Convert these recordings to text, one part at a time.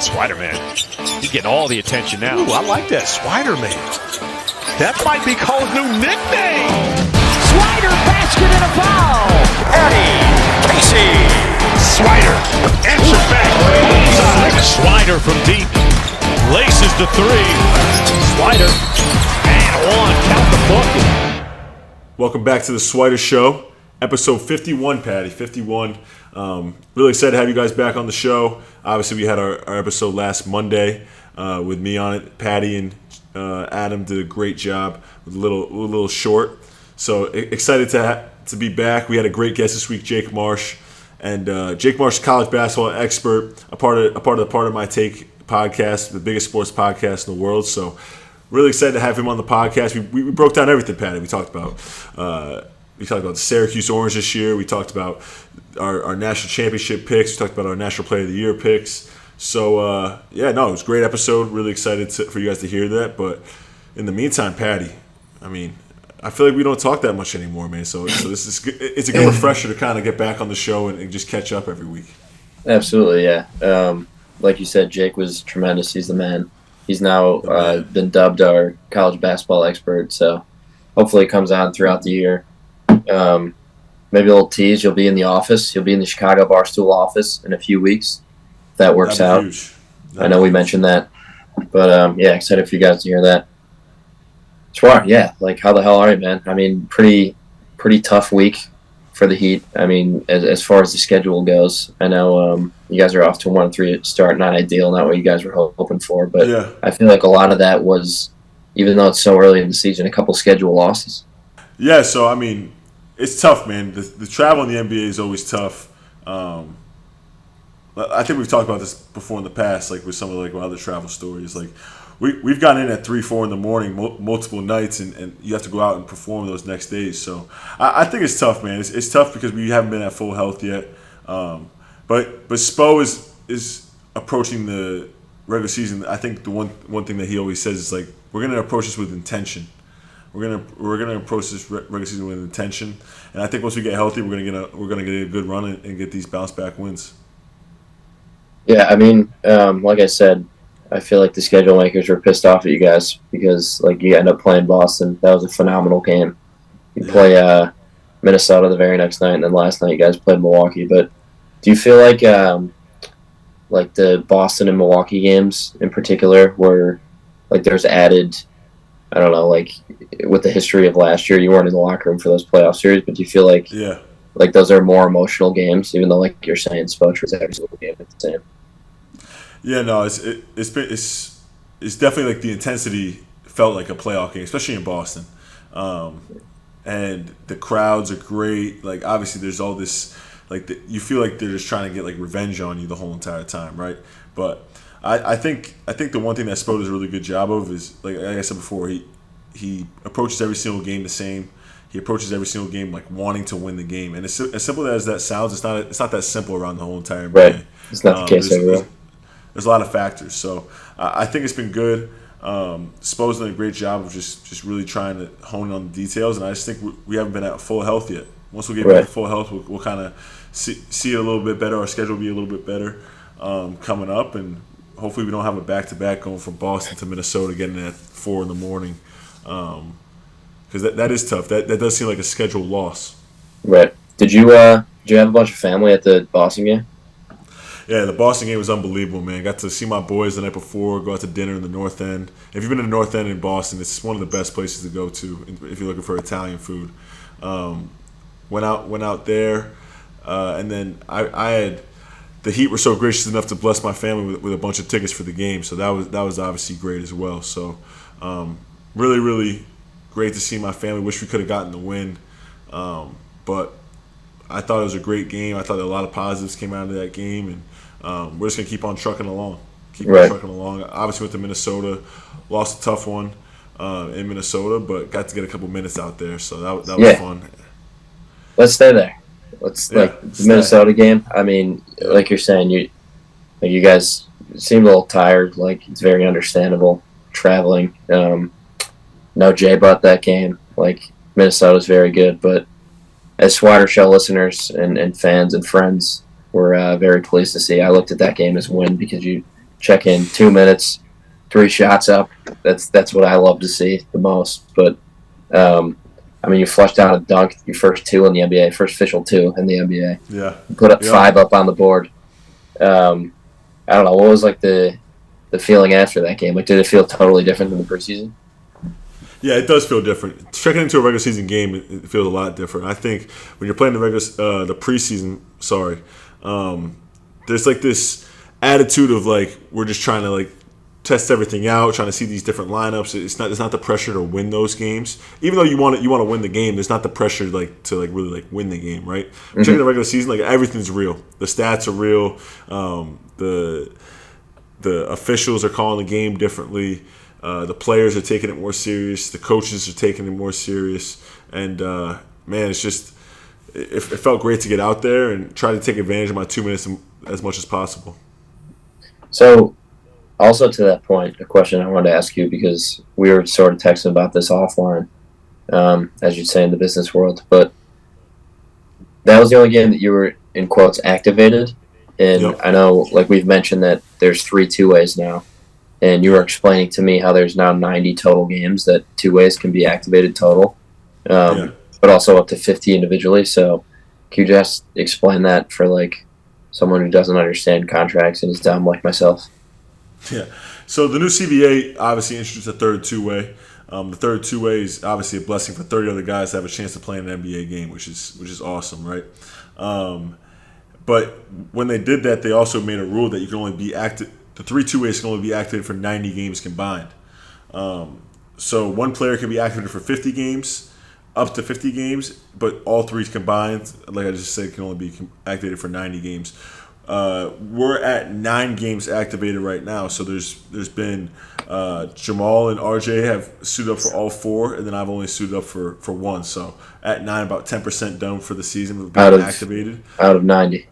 Swider Man. He's getting all the attention now. Ooh, I like that, Swider Man. That might be Cole's new nickname. Swider basket and a foul. Patty, Casey, Swider, answer back. Swider from deep. Laces the three. Swider and one. Count the bucket. Welcome back to the Swider Show, episode 51, Patty. 51. Really excited to have you guys back on the show. Obviously, we had our episode last Monday with me on it. Patty and Adam did a great job. With a little short. So excited to be back. We had a great guest this week, Jake Marsh, and Jake Marsh, college basketball expert, a part of my take podcast, the biggest sports podcast in the world. So really excited to have him on the podcast. We broke down everything, Patty. We talked about the Syracuse Orange this year. We talked about our national championship picks. We talked about our national player of the year picks. So it was a great episode. Really excited for you guys to hear that. But in the meantime, Patty, I feel like we don't talk that much anymore, man. So it's a good refresher to kind of get back on the show and just catch up every week. Absolutely, yeah. Like you said, Jake was tremendous. He's the man. He's now been dubbed our college basketball expert. So hopefully it comes on throughout the year. Maybe a little tease. You'll be in the office. You'll be in the Chicago Barstool office in a few weeks. If that works out. I know we mentioned that. But, excited for you guys to hear that. Sure, yeah. Like, how the hell are you, man? Pretty tough week for the Heat. As far as the schedule goes, I know you guys are off to a 1-3 start, not ideal, not what you guys were hoping for. But yeah. I feel like a lot of that was, even though it's so early in the season, a couple schedule losses. Yeah, so, it's tough, man. The travel in the NBA is always tough. I think we've talked about this before in the past, like with some of my other travel stories. Like we've gotten in at 3-4 in the morning multiple nights, and you have to go out and perform those next days. So I think it's tough, man. It's tough because we haven't been at full health yet. But Spo is approaching the regular season. I think the one thing that he always says is like, we're going to approach this with intention. We're gonna approach this regular season with intention, and I think once we get healthy, we're gonna get a good run and get these bounce back wins. Yeah, like I said, I feel like the schedule makers were pissed off at you guys because you end up playing Boston. That was a phenomenal game. You play Minnesota the very next night, and then last night you guys played Milwaukee. But do you feel like the Boston and Milwaukee games in particular were there's added? I don't know, with the history of last year, you weren't in the locker room for those playoff series, but do you feel like those are more emotional games, even though you're saying Spotra's every single game is the same? Yeah, no, it's definitely the intensity felt like a playoff game, especially in Boston, and the crowds are great. Obviously, there's all this you feel like they're just trying to get revenge on you the whole entire time, right? But I think the one thing that Spo does a really good job of is, like I said before, he approaches every single game the same. He approaches every single game wanting to win the game, and as simple as that sounds, it's not that simple around the whole entire NBA. Right, it's not the case everywhere. There's a lot of factors, so I think it's been good. Spo's done a great job of just really trying to hone in on the details, and I just think we haven't been at full health yet. Once we get back to full health, we'll kind of see it a little bit better. Our schedule will be a little bit better coming up, and hopefully we don't have a back-to-back going from Boston to Minnesota getting in at 4 in the morning. Because that is tough. That does seem like a scheduled loss. Right. Did you have a bunch of family at the Boston game? Yeah, the Boston game was unbelievable, man. Got to see my boys the night before, go out to dinner in the North End. If you've been to the North End in Boston, it's one of the best places to go to if you're looking for Italian food. Went out there, and then I had the Heat were so gracious enough to bless my family with a bunch of tickets for the game, so that was obviously great as well. So really, really great to see my family. Wish we could have gotten the win, but I thought it was a great game. I thought a lot of positives came out of that game, and we're just gonna keep on trucking along. Obviously went to Minnesota, lost a tough one in Minnesota, but got to get a couple minutes out there, so that was fun. Let's stay there. The Minnesota game. Like you're saying, you guys seemed a little tired. It's very understandable traveling. No J-Butt that game. Minnesota's very good, but as Swider Show listeners and fans and friends, we're very pleased to see. I looked at that game as a win because you check in 2 minutes, 3 shots up. That's what I love to see the most. But you flushed out a dunk, your first 2 in the NBA, first official 2 in the NBA. Yeah. You put up 5 up on the board. I don't know, what was like the feeling after that game? Like, did it feel totally different than the preseason? Yeah, it does feel different. Checking into a regular season game, it feels a lot different. I think when you're playing the preseason, there's like this attitude of like we're just trying to like test everything out, trying to see these different lineups. It's not the pressure to win those games. Even though you want to win the game, there's not the pressure to really win the game, right? Mm-hmm. Checking the regular season, like everything's real. The stats are real. The officials are calling the game differently. The players are taking it more serious. The coaches are taking it more serious. And, man, it's just it felt great to get out there and try to take advantage of my 2 minutes as much as possible. So, also to that point, a question I wanted to ask you, because we were sort of texting about this offline, as you'd say in the business world. But that was the only game that you were, in quotes, activated. And yep. I know, like we've mentioned, that there's 3 two-ways now. And you were explaining to me how there's now 90 total games that 2-ways can be activated total, but also up to 50 individually. So can you just explain that for like someone who doesn't understand contracts and is dumb like myself? Yeah. So the new CBA obviously introduced a third 2-way. The third 2-way is obviously a blessing for 30 other guys to have a chance to play in an NBA game, which is awesome, right? But when they did that, they also made a rule that you can only be active. The 3 2-ways can only be activated for 90 games combined. So one player can be activated for 50 games, up to 50 games, but all 3 combined, like I just said, can only be activated for 90 games. We're at 9 games activated right now. So there's been Jamal and RJ have suited up for all 4, and then I've only suited up for 1. So at 9, about 10% done for the season of being activated. Out of 90.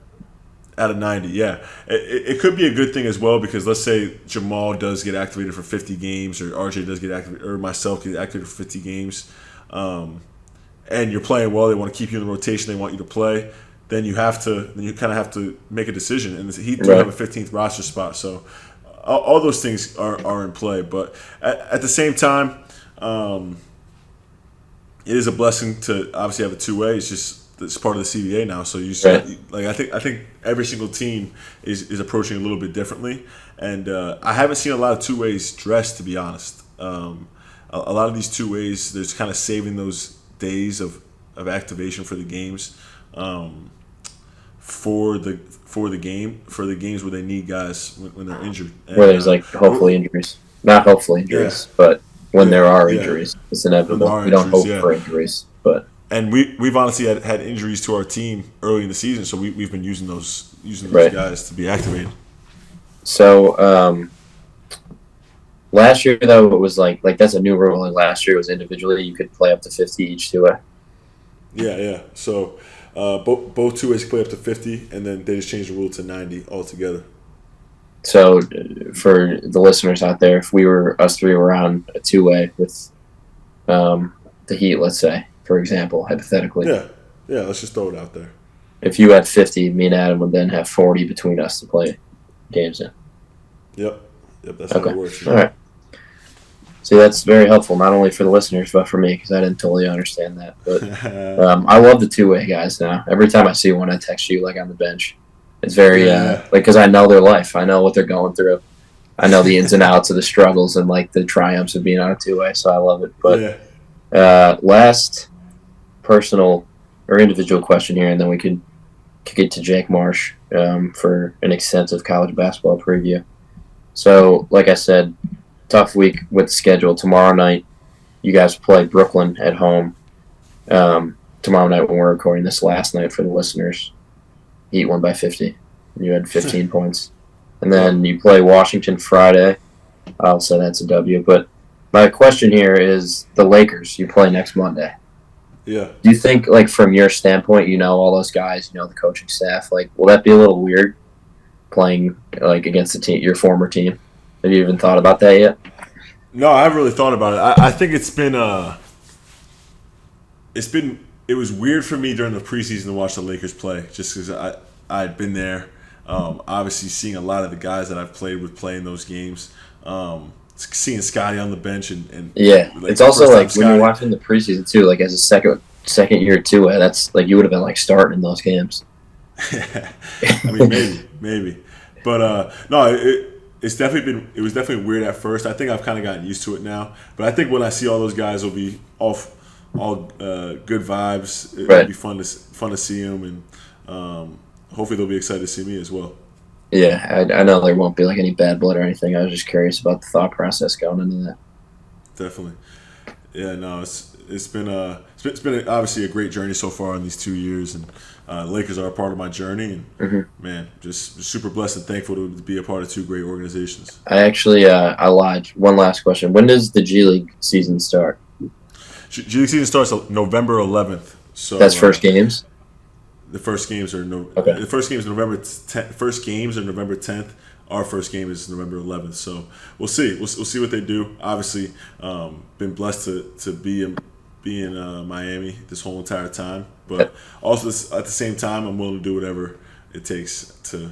Out of 90, yeah. It could be a good thing as well, because let's say Jamal does get activated for 50 games, or RJ does get activated, or myself get activated for 50 games, and you're playing well, they want to keep you in the rotation, they want you to play, then you kind of have to make a decision. And he do have a 15th roster spot, so all those things are in play. But at the same time, it is a blessing to obviously have a 2-way. It's part of the CBA now, so you like I think every single team is approaching a little bit differently, and I haven't seen a lot of 2-ways dressed, to be honest. A lot of these 2-ways, there's kind of saving those days of activation for the games, for the games where they need guys when they're injured. And, where there's hopefully injuries, not hopefully injuries, but when there are injuries, it's inevitable. We don't hope for injuries, but. And we've honestly had injuries to our team early in the season, so we've been using those guys to be activated. So last year though, it was like that's a new rule. Like last year, it was individually you could play up to 50 each 2-way. Yeah. So both 2-ways play up to 50, and then they just changed the rule to 90 altogether. So for the listeners out there, if us 3 were on a 2-way with the Heat, let's say, for example, hypothetically. Yeah, let's just throw it out there. If you had 50, me and Adam would then have 40 between us to play games in. Yep, that's how it works. All right. See, that's very helpful, not only for the listeners, but for me, because I didn't totally understand that. But I love the 2-way guys now. Every time I see one, I text you, on the bench. It's very, because I know their life. I know what they're going through. I know the ins and outs of the struggles and, the triumphs of being on a 2-way, so I love it. But last personal or individual question here, and then we could kick it to Jake Marsh for an extensive college basketball preview. So, like I said, tough week with the schedule. Tomorrow night, you guys play Brooklyn at home. Tomorrow night when we're recording this, last night for the listeners, Heat won by 50. You had 15 points. And then you play Washington Friday. I'll say that's a W. But my question here is the Lakers. You play next Monday. Yeah. Do you think, from your standpoint, all those guys, the coaching staff, will that be a little weird playing, against the team, your former team? Have you even thought about that yet? No, I haven't really thought about it. I think it was weird for me during the preseason to watch the Lakers play, just because I'd been there. Obviously, seeing a lot of the guys that I've played with playing those games, seeing Scotty on the bench and yeah, like, it's also like Scotty, when you're watching the preseason too. Like as a second year too, that's like you would have been like starting in those games. I mean, maybe, but no, it was definitely weird at first. I think I've kind of gotten used to it now. But I think when I see all those guys, it'll be all good vibes. It'll be fun to see them, and hopefully they'll be excited to see me as well. Yeah, I know there won't be like any bad blood or anything. I was just curious about the thought process going into that. Definitely. Yeah, no, it's been obviously a great journey so far in these 2 years, and Lakers are a part of my journey, and man, just super blessed and thankful to be a part of two great organizations. I actually I lied. One last question: when does the G League season start? G League season starts November 11th. So that's first games. The first games are Okay. The first games are November 10th. First games are November 10th. Our first game is November 11th. So we'll see. We'll see what they do. Obviously, been blessed to be in Miami this whole entire time. But also at the same time, I'm willing to do whatever it takes to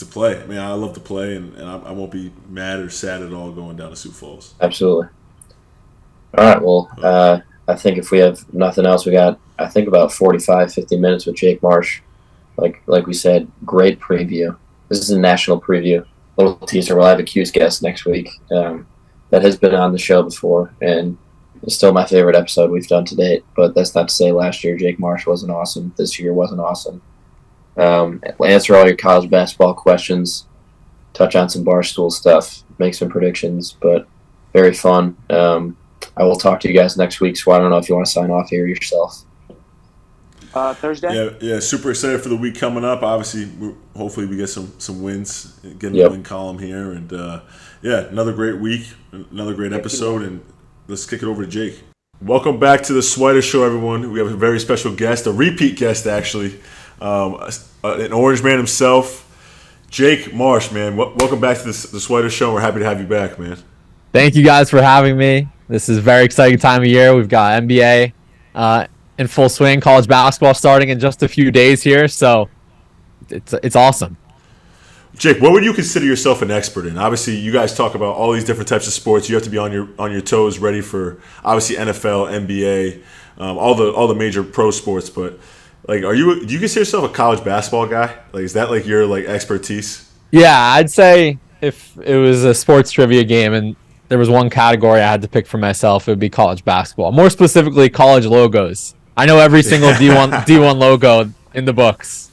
play. I mean, I love to play, and I won't be mad or sad at all going down to Sioux Falls. Absolutely. All right. Well, I think if we have nothing else, we got about 45, 50 minutes with Jake Marsh. Like we said, great preview. This is a national preview. Little teaser. We'll have a Q's guest next week that has been on the show before, and it's still my favorite episode we've done to date. But that's not to say last year Jake Marsh wasn't awesome. This year wasn't awesome. Answer all your college basketball questions. Touch on some Barstool stuff. Make some predictions. But very fun. I will talk to you guys next week. So I don't know if you want to sign off here yourself. Thursday. Yeah. Super excited for the week coming up. Obviously, hopefully we get some wins, get in the win column here, and another great week, another great episode, and let's kick it over to Jake. Welcome back to the Swider Show, everyone. We have a very special guest, a repeat guest actually, an Orange man himself, Jake Marsh. Man, welcome back to the Swider Show. We're happy to have you back, man. Thank you guys for having me. This is a very exciting time of year. We've got NBA in full swing, college basketball starting in just a few days here, so it's awesome. Jake, what would you consider yourself an expert in? Obviously, you guys talk about all these different types of sports. You have to be on your toes, ready for obviously NFL, NBA, all the major pro sports. But like, do you consider yourself a college basketball guy? Like, is that like your expertise? Yeah, I'd say if it was a sports trivia game and there was one category I had to pick for myself, it would be college basketball. More specifically, college logos. I know every single D1 logo in the books.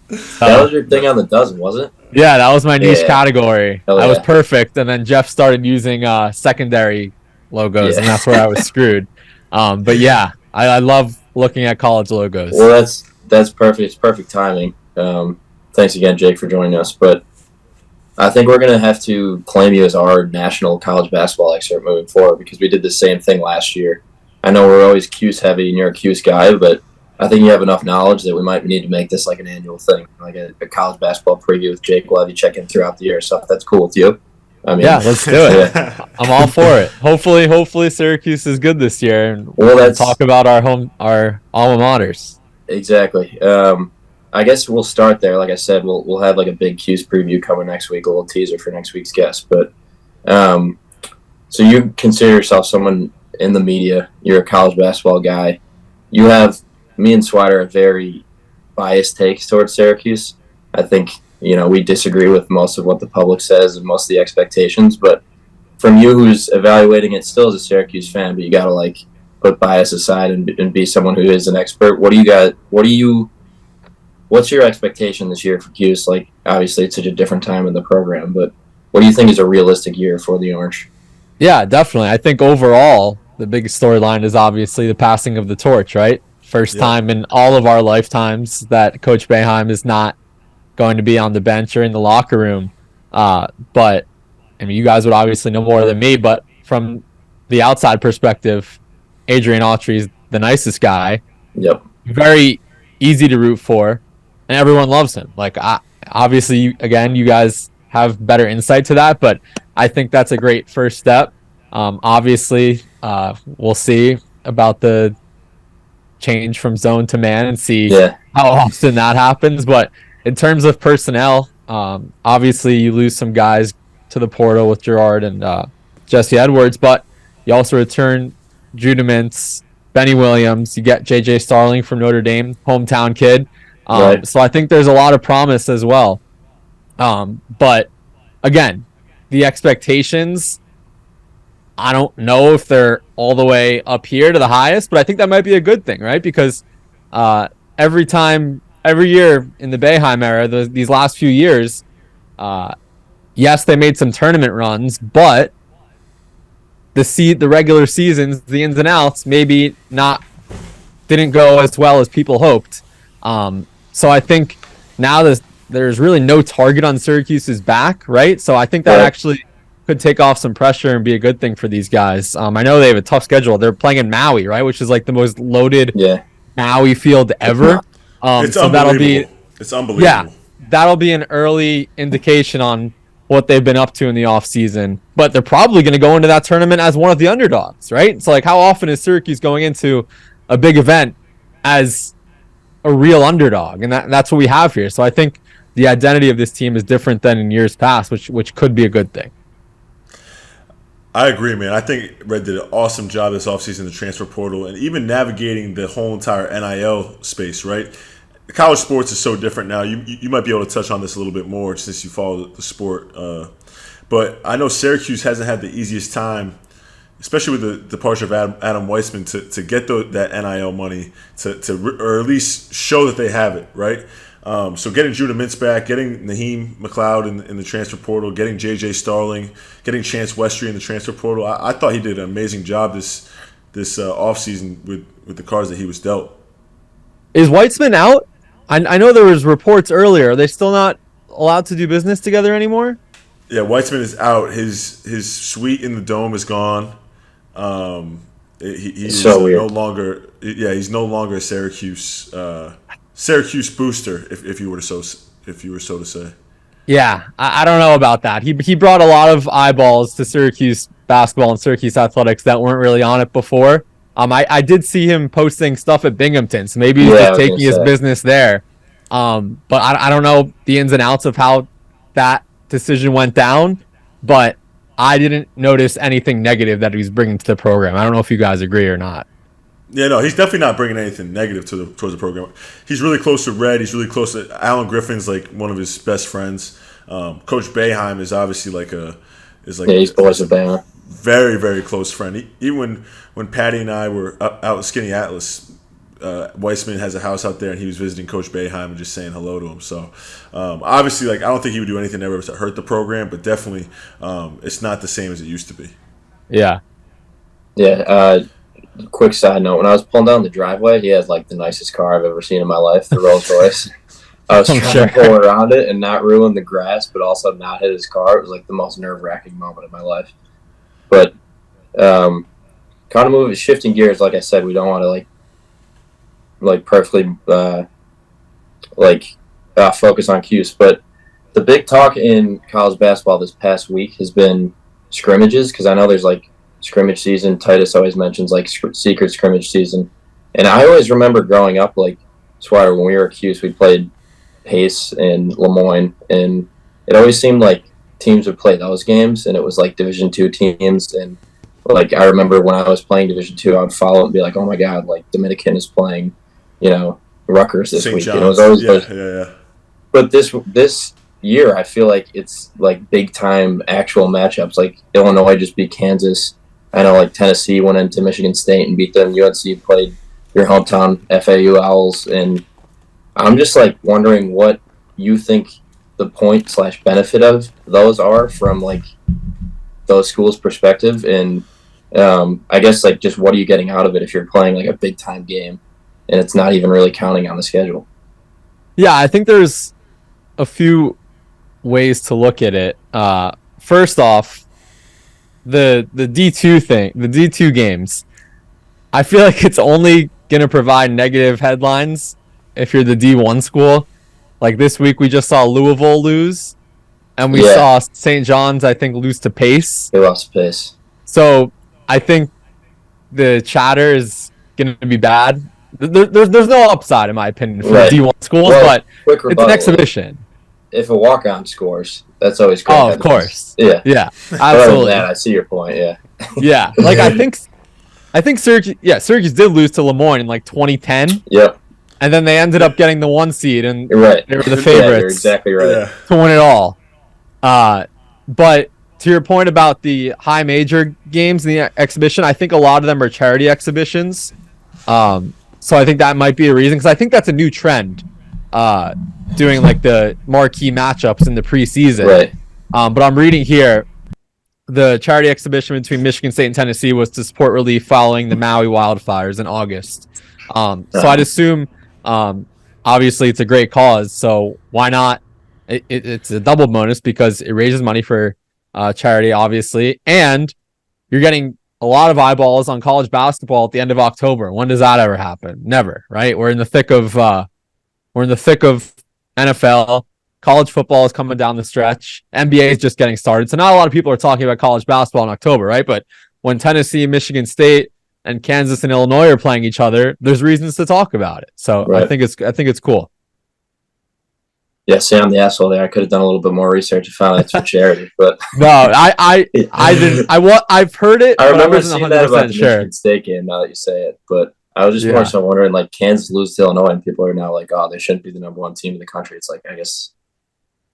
That was your thing on the dozen, wasn't it? Yeah, that was my niche category. Hell I was yeah. perfect, and then Jeff started using secondary logos, and that's where I was screwed. But yeah, I love looking at college logos. Well, that's perfect. It's perfect timing. Thanks again, Jake, for joining us. But I think we're going to have to claim you as our national college basketball expert moving forward because we did the same thing last year. I know we're always Cuse heavy and you're a Cuse guy, but I think you have enough knowledge that we might need to make this like an annual thing, like a college basketball preview with Jake. We'll have you check in throughout the year. So if that's cool with you. I mean, yeah, let's do it. I'm all for it. Hopefully Syracuse is good this year, and we'll talk about our alma maters. Exactly. I guess we'll start there. Like I said, we'll have like a big Cuse preview coming next week, a little teaser for next week's guest. But so you consider yourself someone in the media. You're a college basketball guy. You have me and Swider have very biased takes towards Syracuse. I think we disagree with most of what the public says and most of the expectations. But from you, who's evaluating it still as a Syracuse fan, but you got to put bias aside and be someone who is an expert. What's your expectation this year for Cuse? Obviously, it's such a different time in the program, but what do you think is a realistic year for the Orange? Yeah, definitely. I think overall, the biggest storyline is obviously the passing of the torch, right? First time in all of our lifetimes that Coach Boeheim is not going to be on the bench or in the locker room. But, I mean, you guys would obviously know more than me, but from the outside perspective, Adrian Autry's the nicest guy. Yep. Very easy to root for, and everyone loves him. Obviously, you guys have better insight to that, but I think that's a great first step. Obviously, we'll see about the change from zone to man and see how often that happens. But in terms of personnel, obviously you lose some guys to the portal with Gerard and Jesse Edwards, but you also return Judah Mintz, Benny Williams. You get J.J. Starling from Notre Dame, hometown kid. Right. So I think there's a lot of promise as well. But again, the expectations, I don't know if they're all the way up here to the highest, but I think that might be a good thing, right? Because every year in the Boeheim era, these last few years, yes, they made some tournament runs, but the regular seasons, the ins and outs, maybe didn't go as well as people hoped. So I think now there's really no target on Syracuse's back, right? So I think that actually could take off some pressure and be a good thing for these guys. I know they have a tough schedule. They're playing in Maui, right, which is like the most loaded Maui field ever. It's so unbelievable. It's unbelievable. Yeah, that'll be an early indication on what they've been up to in the offseason. But they're probably going to go into that tournament as one of the underdogs, right? So like, how often is Syracuse going into a big event as a real underdog? And that's what we have here. So I think the identity of this team is different than in years past, which could be a good thing. I agree, man. I think Red did an awesome job this offseason in the transfer portal and even navigating the whole entire NIL space, right? College sports is so different now. You might be able to touch on this a little bit more since you follow the sport. But I know Syracuse hasn't had the easiest time, especially with the departure of Adam Weissman, to get that NIL money, or at least show that they have it, right? So getting Judah Mintz back, getting Naheem McLeod in the transfer portal, getting J.J. Starling, getting Chance Westry in the transfer portal. I thought he did an amazing job this offseason with the cards that he was dealt. Is Weitzman out? I know there was reports earlier. Are they still not allowed to do business together anymore? Yeah, Weitzman is out. His suite in the Dome is gone. He's so weird. No longer. Yeah, he's no longer a Syracuse booster, if you were so to say. Yeah, I don't know about that. He brought a lot of eyeballs to Syracuse basketball and Syracuse athletics that weren't really on it before. I did see him posting stuff at Binghamton, so maybe he's just taking his business there. But I don't know the ins and outs of how that decision went down, but I didn't notice anything negative that he's bringing to the program. I don't know if you guys agree or not. Yeah, no, he's definitely not bringing anything negative towards the program. He's really close to Red. He's really close to Alan Griffin's like one of his best friends. Coach Boeheim is obviously he's boys with Boeheim. Very, very close friend. Even when Patty and I were out at Skinny Atlas, Weissman has a house out there, and he was visiting Coach Boeheim and just saying hello to him. So obviously, I don't think he would do anything ever to hurt the program, but definitely it's not the same as it used to be. Yeah. Yeah. Quick side note: when I was pulling down the driveway, he had like the nicest car I've ever seen in my life, the Rolls Royce. I was trying to pull around it and not ruin the grass, but also not hit his car. It was like the most nerve-wracking moment of my life. But kind of shifting gears, like I said, we don't want to like perfectly focus on Cuse, but the big talk in college basketball this past week has been scrimmages, because I know there's like scrimmage season. Titus always mentions like secret scrimmage season, and I always remember growing up, like Swider, when we were at Cuse, we played Pace and Lemoyne, and it always seemed like teams would play those games, and it was like Division II teams. And like I remember when I was playing Division II, I would follow it and be like, "Oh my God, like Dominican is playing, Rutgers this St. week." John's. And it was always yeah. But this year, I feel like it's like big time actual matchups. Like Illinois just beat Kansas. I know like Tennessee went into Michigan State and beat them. UNC played your hometown FAU Owls, and I'm just like wondering what you think the point/benefit of those are from like those schools' perspective, and I guess like just what are you getting out of it if you're playing like a big time game and it's not even really counting on the schedule? Yeah, I think there's a few ways to look at it. First off, the D2 thing, the D2 games, I feel like it's only going to provide negative headlines if you're the D1 school. Like this week, we just saw Louisville lose, and we saw St. John's, I think, lose to Pace. They lost Pace. So I think the chatter is going to be bad there's no upside in my opinion for Right. D1 schools, Well, but quick it's an rebuttal. exhibition. If a walk-on scores, that's always great. Oh, of course. Yeah. Yeah, But other than absolutely. that, I see your point. Yeah. Yeah, like I think Syracuse did lose to Lemoyne in like 2010, Yep. and then they ended up getting the 1 seed, and You're right. they were the Yeah, you're favorites exactly right. Yeah. to win it all. But to your point about the high major games in the exhibition, I think a lot of them are charity exhibitions. So I think that might be a reason, because I think that's a new trend, doing like the marquee matchups in the preseason. Right. But I'm reading here, the charity exhibition between Michigan State and Tennessee was to support relief following the Maui wildfires in August. So I'd assume, obviously, it's a great cause. So why not? It's a double bonus because it raises money for charity, obviously, and you're getting a lot of eyeballs on college basketball at the end of October. When does that ever happen? Never, right? We're in the thick of NFL. College football is coming down the stretch. NBA is just getting started. So not a lot of people are talking about college basketball in October, right? But when Tennessee, Michigan State, and Kansas and Illinois are playing each other, there's reasons to talk about it. So Right. I think it's cool. Yeah, see, I'm the asshole there. I could have done a little bit more research and found out it's for charity, but No, I didn't. I've heard it, I but I remember wasn't seeing that about 100% the sure. Michigan State game. Now that you say it, but I was just Yeah. more so wondering, like, Kansas lose to Illinois, and people are now like, "Oh, they shouldn't be the number 1 team in the country." It's like, I guess,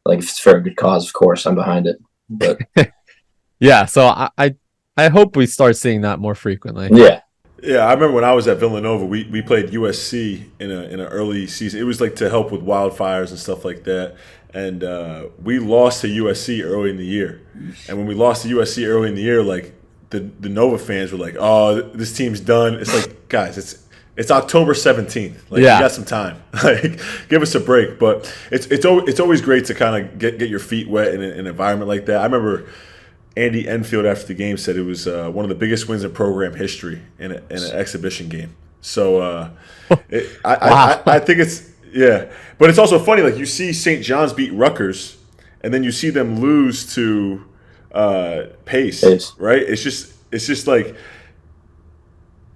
like, if it's for a good cause, of course, I'm behind it. But Yeah, so I hope we start seeing that more frequently. yeah, Yeah, I remember when I was at Villanova, we played USC in an early season. It was like to help with wildfires and stuff like that. And we lost to USC early in the year. And when we lost to USC early in the year, like the Nova fans were like, "Oh, this team's done." It's like, guys, it's October 17th. Like, Yeah. you got some time. Like, give us a break. But it's always great to kind of get your feet wet in an environment like that. I remember Andy Enfield after the game said it was one of the biggest wins in program history in an exhibition game. So I think it's, yeah. But it's also funny, like, you see St. John's beat Rutgers, and then you see them lose to Pace, right? It's just like,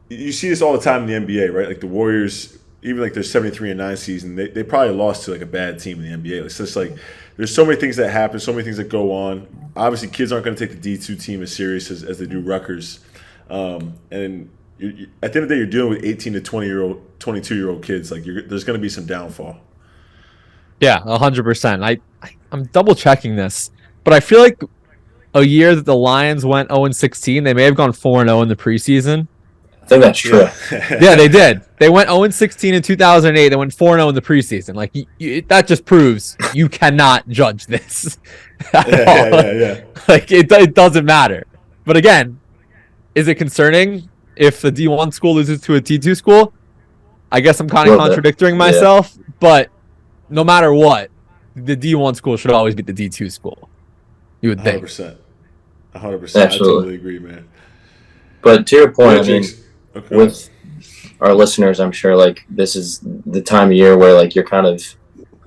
you see this all the time in the NBA, right? Like the Warriors, even like their 73-9 season, they probably lost to like a bad team in the NBA. It's just like, there's so many things that happen, so many things that go on. Obviously, kids aren't going to take the D2 team as serious as they do Rutgers. And at the end of the day, you're dealing with 18 to 22-year-old kids. Like, there's going to be some downfall. Yeah, 100%. I'm double checking this, but I feel like a year that the Lions went 0-16, they may have gone 4-0 in the preseason. I think that's true. Yeah, they did. They went 0-16 in 2008. They went 4-0 in the preseason. Like, that just proves you cannot judge this. Yeah. Like, it doesn't matter. But again, is it concerning if the D1 school loses to a D2 school? I guess I'm kind of contradicting myself, but no matter what, the D1 school should always be the D2 school. You would think. 100%. 100%. Absolutely. I totally agree, man. But to your point, Yeah, I mean, okay. with our listeners, I'm sure, like, this is the time of year where, like, you're kind of,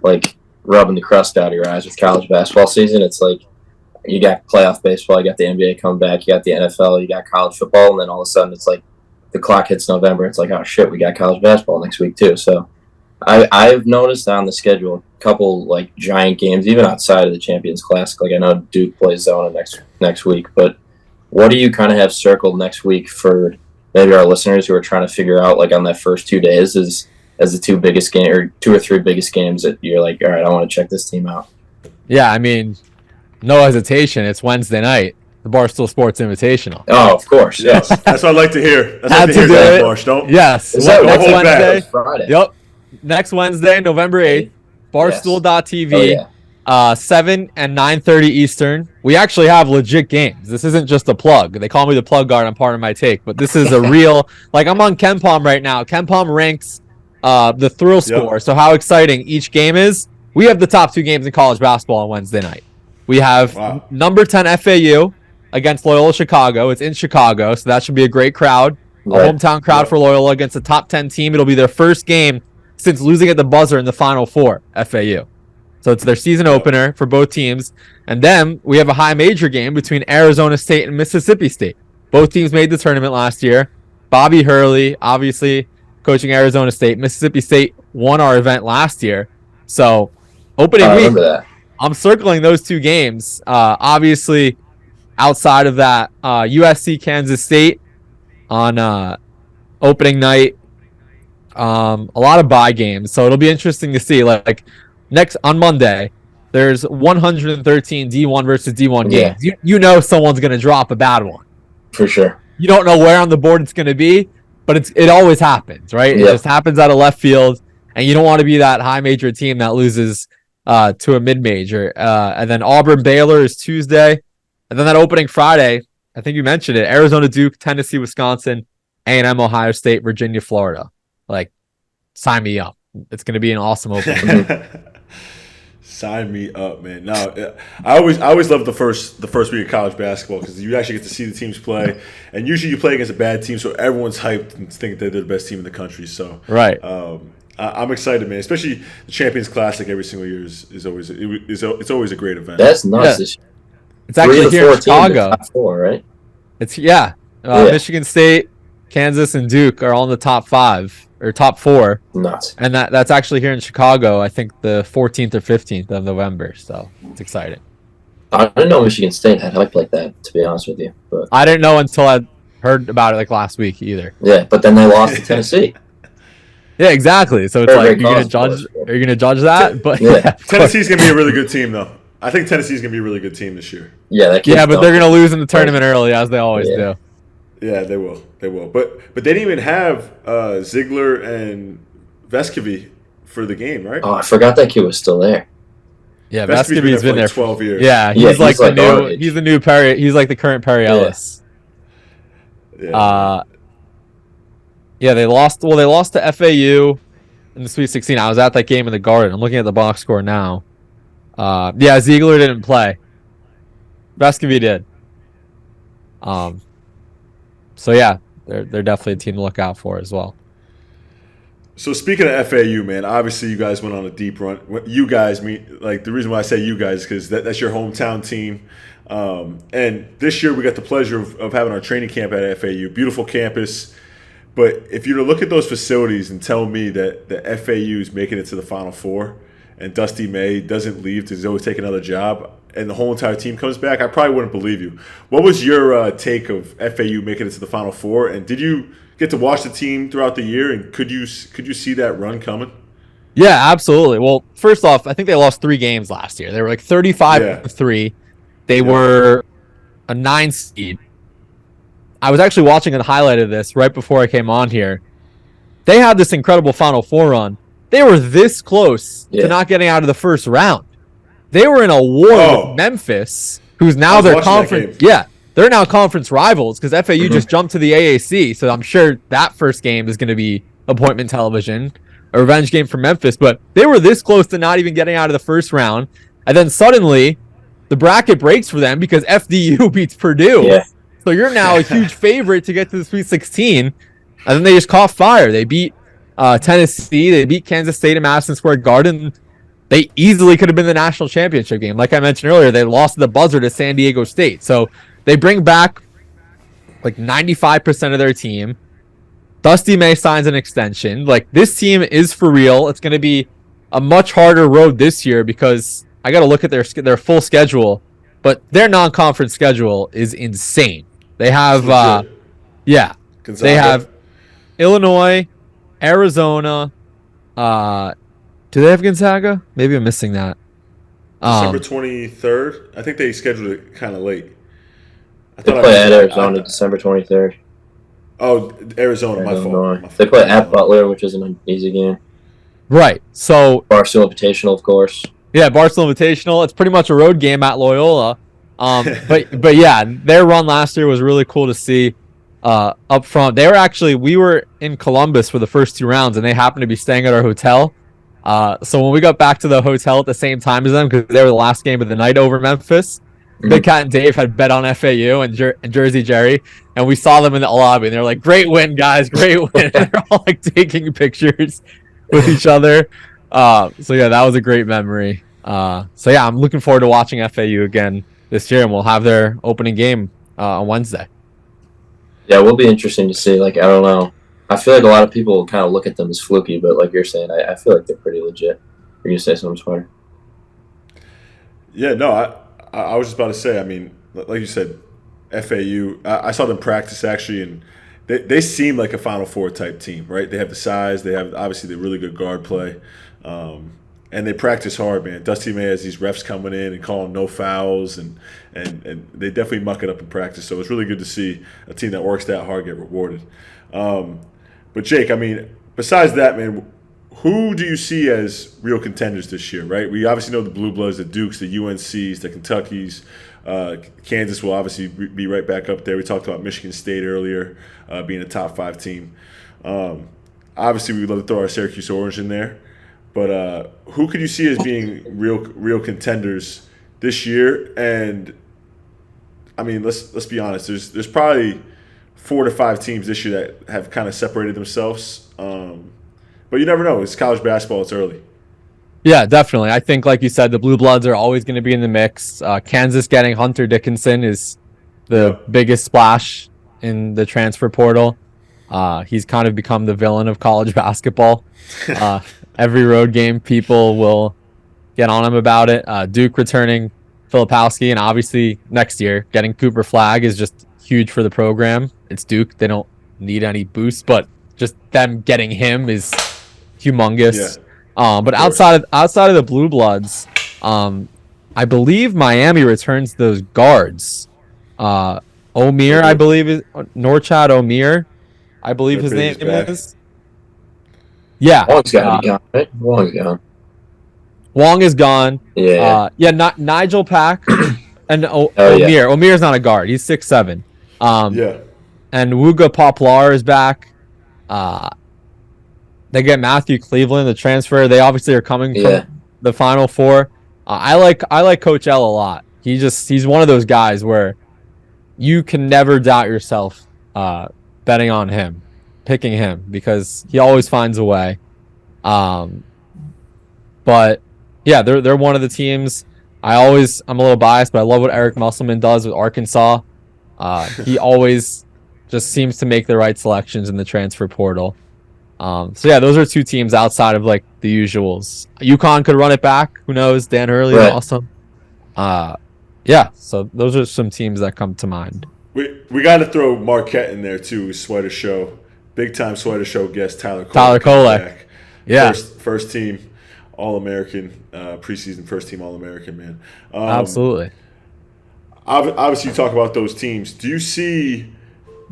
like, rubbing the crust out of your eyes with college basketball season. It's like, you got playoff baseball, you got the NBA coming back, you got the NFL, you got college football, and then all of a sudden it's like the clock hits November. It's like, oh shit, we got college basketball next week too. So I've noticed on the schedule a couple like giant games, even outside of the Champions Classic. Like, I know Duke plays Zona next week, but what do you kind of have circled next week for maybe our listeners who are trying to figure out, like, on that first 2 days as the 2 biggest game or 2 or 3 biggest games that you're like, all right, I want to check this team out? Yeah, I mean, no hesitation. It's Wednesday night, the Barstool Sports Invitational. Oh, of course, yes. That's what I like to hear. That's Had what I like to to do hear, it. Marsh. Don't. Yes, Is that next hold back? Wednesday. Friday? Yep, next Wednesday, November 8th, Barstool.tv, 7 and 9:30 Eastern. We actually have legit games. This isn't just a plug. They call me the plug guard on Part of My Take, but this is a real, like, I'm on KenPom right now. KenPom ranks the thrill score, so how exciting each game is. We have the top 2 games in college basketball on Wednesday night. We have number 10 FAU against Loyola Chicago. It's in Chicago, so that should be a great crowd. Right. A hometown crowd for Loyola against a top 10 team. It'll be their first game since losing at the buzzer in the Final Four, FAU. So it's their season opener for both teams. And then we have a high major game between Arizona State and Mississippi State. Both teams made the tournament last year. Bobby Hurley, obviously, coaching Arizona State. Mississippi State won our event last year. So opening I week, remember that. I'm circling those two games. Obviously, outside of that, USC Kansas State on opening night. A lot of bye games, so it'll be interesting to see. Like next on Monday, there's 113 D1 versus D1 games. You know someone's gonna drop a bad one For sure. You don't know where on the board it's gonna be, but it always happens, right? It just happens out of left field, and you don't want to be that high major team that loses to a mid major. And then Auburn Baylor is Tuesday, and then that opening Friday, I think you mentioned it: Arizona Duke, Tennessee Wisconsin, A&M Ohio State, Virginia Florida. Like, sign me up. It's going to be an awesome opening. Sign me up, man. No, I always love the first week of college basketball because you actually get to see the teams play, and usually you play against a bad team, so everyone's hyped and think that they're the best team in the country. So right, I'm excited, man. Especially the Champions Classic every single year is always it's always a great event. That's nuts. Yeah. It's actually here in Chicago. Top 4, right? It's Michigan State, Kansas, and Duke are all in the top 5 or top 4. Nuts. And that's actually here in Chicago, I think the 14th or 15th of November. So it's exciting. I didn't know Michigan State had hype like that, to be honest with you. But I didn't know until I heard about it like last week either. Yeah, but then they lost to Tennessee. Yeah, exactly. So it's Very like, are you gonna judge that? But Tennessee's gonna be a really good team, though. I think Tennessee's gonna be a really good team this year. Yeah, but they're gonna lose in the tournament early, as they always do. Yeah, they will. But they didn't even have Ziegler and Vescovy for the game, right? Oh, I forgot that kid was still there. Yeah, Vescovy's been there for 12 years. Yeah, he's like the new. He's the new Perry. He's like the current Perry Ellis. Yeah. They lost. Well, they lost to FAU in the Sweet 16. I was at that game in the Garden. I'm looking at the box score now. Ziegler didn't play. Vescovy did. So yeah, they're definitely a team to look out for as well. So speaking of FAU, man, obviously you guys went on a deep run. You guys mean like the reason why I say you guys is because that's your hometown team. And this year we got the pleasure of having our training camp at FAU. Beautiful campus. But if you were to look at those facilities and tell me that the FAU is making it to the Final Four and Dusty May doesn't leave to go take another job and the whole entire team comes back, I probably wouldn't believe you. What was your take of FAU making it to the Final Four? And did you get to watch the team throughout the year? And could you see that run coming? Yeah, absolutely. Well, first off, I think they lost 3 games last year. They were like 35-3. They were a 9 seed. I was actually watching a highlight of this right before I came on here. They had this incredible Final Four run. They were this close to not getting out of the first round. They were in a war with Memphis, who's now their conference. Yeah, they're now conference rivals because FAU just jumped to the AAC. So I'm sure that first game is going to be appointment television, a revenge game for Memphis. But they were this close to not even getting out of the first round. And then suddenly the bracket breaks for them because FDU beats Purdue. Yeah. So you're now a huge favorite to get to the Sweet 16. And then they just caught fire. They beat Tennessee. They beat Kansas State at Madison Square Garden. They easily could have been the national championship game. Like I mentioned earlier, they lost the buzzer to San Diego State. So they bring back like 95% of their team. Dusty May signs an extension. Like, this team is for real. It's going to be a much harder road this year because I got to look at their full schedule. But their non-conference schedule is insane. They have, they have Illinois, Arizona. Do they have Gonzaga? Maybe I'm missing that. December 23rd. I think they scheduled it kind of late. They play at Arizona December 23rd. Oh, Arizona, my fault. They play at Butler, which isn't an easy game. Right. So Barstool Invitational, of course. Yeah, Barstool Invitational. It's pretty much a road game at Loyola. But yeah, their run last year was really cool to see. Up front, we were in Columbus for the first 2 rounds, and they happened to be staying at our hotel. So when we got back to the hotel at the same time as them, because they were the last game of the night over Memphis, Big Cat and Dave had bet on FAU and Jersey Jerry, and we saw them in the lobby, and they're like, "Great win, guys! Great win!" And they're all like taking pictures with each other. So yeah, that was a great memory. So yeah, I'm looking forward to watching FAU again this year, and we'll have their opening game on Wednesday. Yeah, it will be interesting to see. Like, I don't know. I feel like a lot of people kind of look at them as fluky, but like you're saying, I feel like they're pretty legit. Are you say something smart? Yeah, no, I was just about to say. I mean, like you said, FAU. I saw them practice actually, and they seem like a Final Four type team, right? They have the size. They have obviously the really good guard play, and they practice hard, man. Dusty May has these refs coming in and calling no fouls, and they definitely muck it up in practice. So it's really good to see a team that works that hard get rewarded. But Jake, I mean, besides that, man, who do you see as real contenders this year, right? We obviously know the Blue Bloods, the Dukes, the UNCs, the Kentuckys. Kansas will obviously be right back up there. We talked about Michigan State earlier being a top 5 team. Obviously, we'd love to throw our Syracuse Orange in there. But who could you see as being real contenders this year? And, I mean, let's be honest. There's probably 4 to 5 teams this year that have kind of separated themselves. But you never know. It's college basketball. It's early. Yeah, definitely. I think, like you said, the Blue Bloods are always going to be in the mix. Kansas getting Hunter Dickinson is the biggest splash in the transfer portal. He's kind of become the villain of college basketball. Every road game, people will get on him about it. Duke returning Filipowski, and obviously next year, getting Cooper Flagg is just huge for the program. It's Duke. They don't need any boost, but just them getting him is humongous. Yeah. But outside of the Blue Bloods, I believe Miami returns those guards. Omir, I believe is Norchad Omir. I believe his name is. Yeah. Wong's got to be gone, right? Wong's gone. Wong is gone. Yeah. Not Nigel Pack and Omir. Yeah. Omir's not a guard. He's 6'7". Yeah. And Wooga Poplar is back. They get Matthew Cleveland, the transfer. They obviously are coming from the Final Four. I like Coach L a lot. He's one of those guys where you can never doubt yourself betting on him, picking him, because he always finds a way. But yeah, they're one of the teams. I'm a little biased, but I love what Eric Musselman does with Arkansas. He always just seems to make the right selections in the transfer portal. So yeah, those are 2 teams outside of like the usuals. UConn could run it back. Who knows? Dan Hurley, right. Awesome. Yeah. So those are some teams that come to mind. We got to throw Marquette in there too. Swider Show, big time Swider Show guest Tyler Kolek. Yeah. First team All-American, preseason first team All-American, man. Absolutely. Obviously, you talk about those teams. Do you see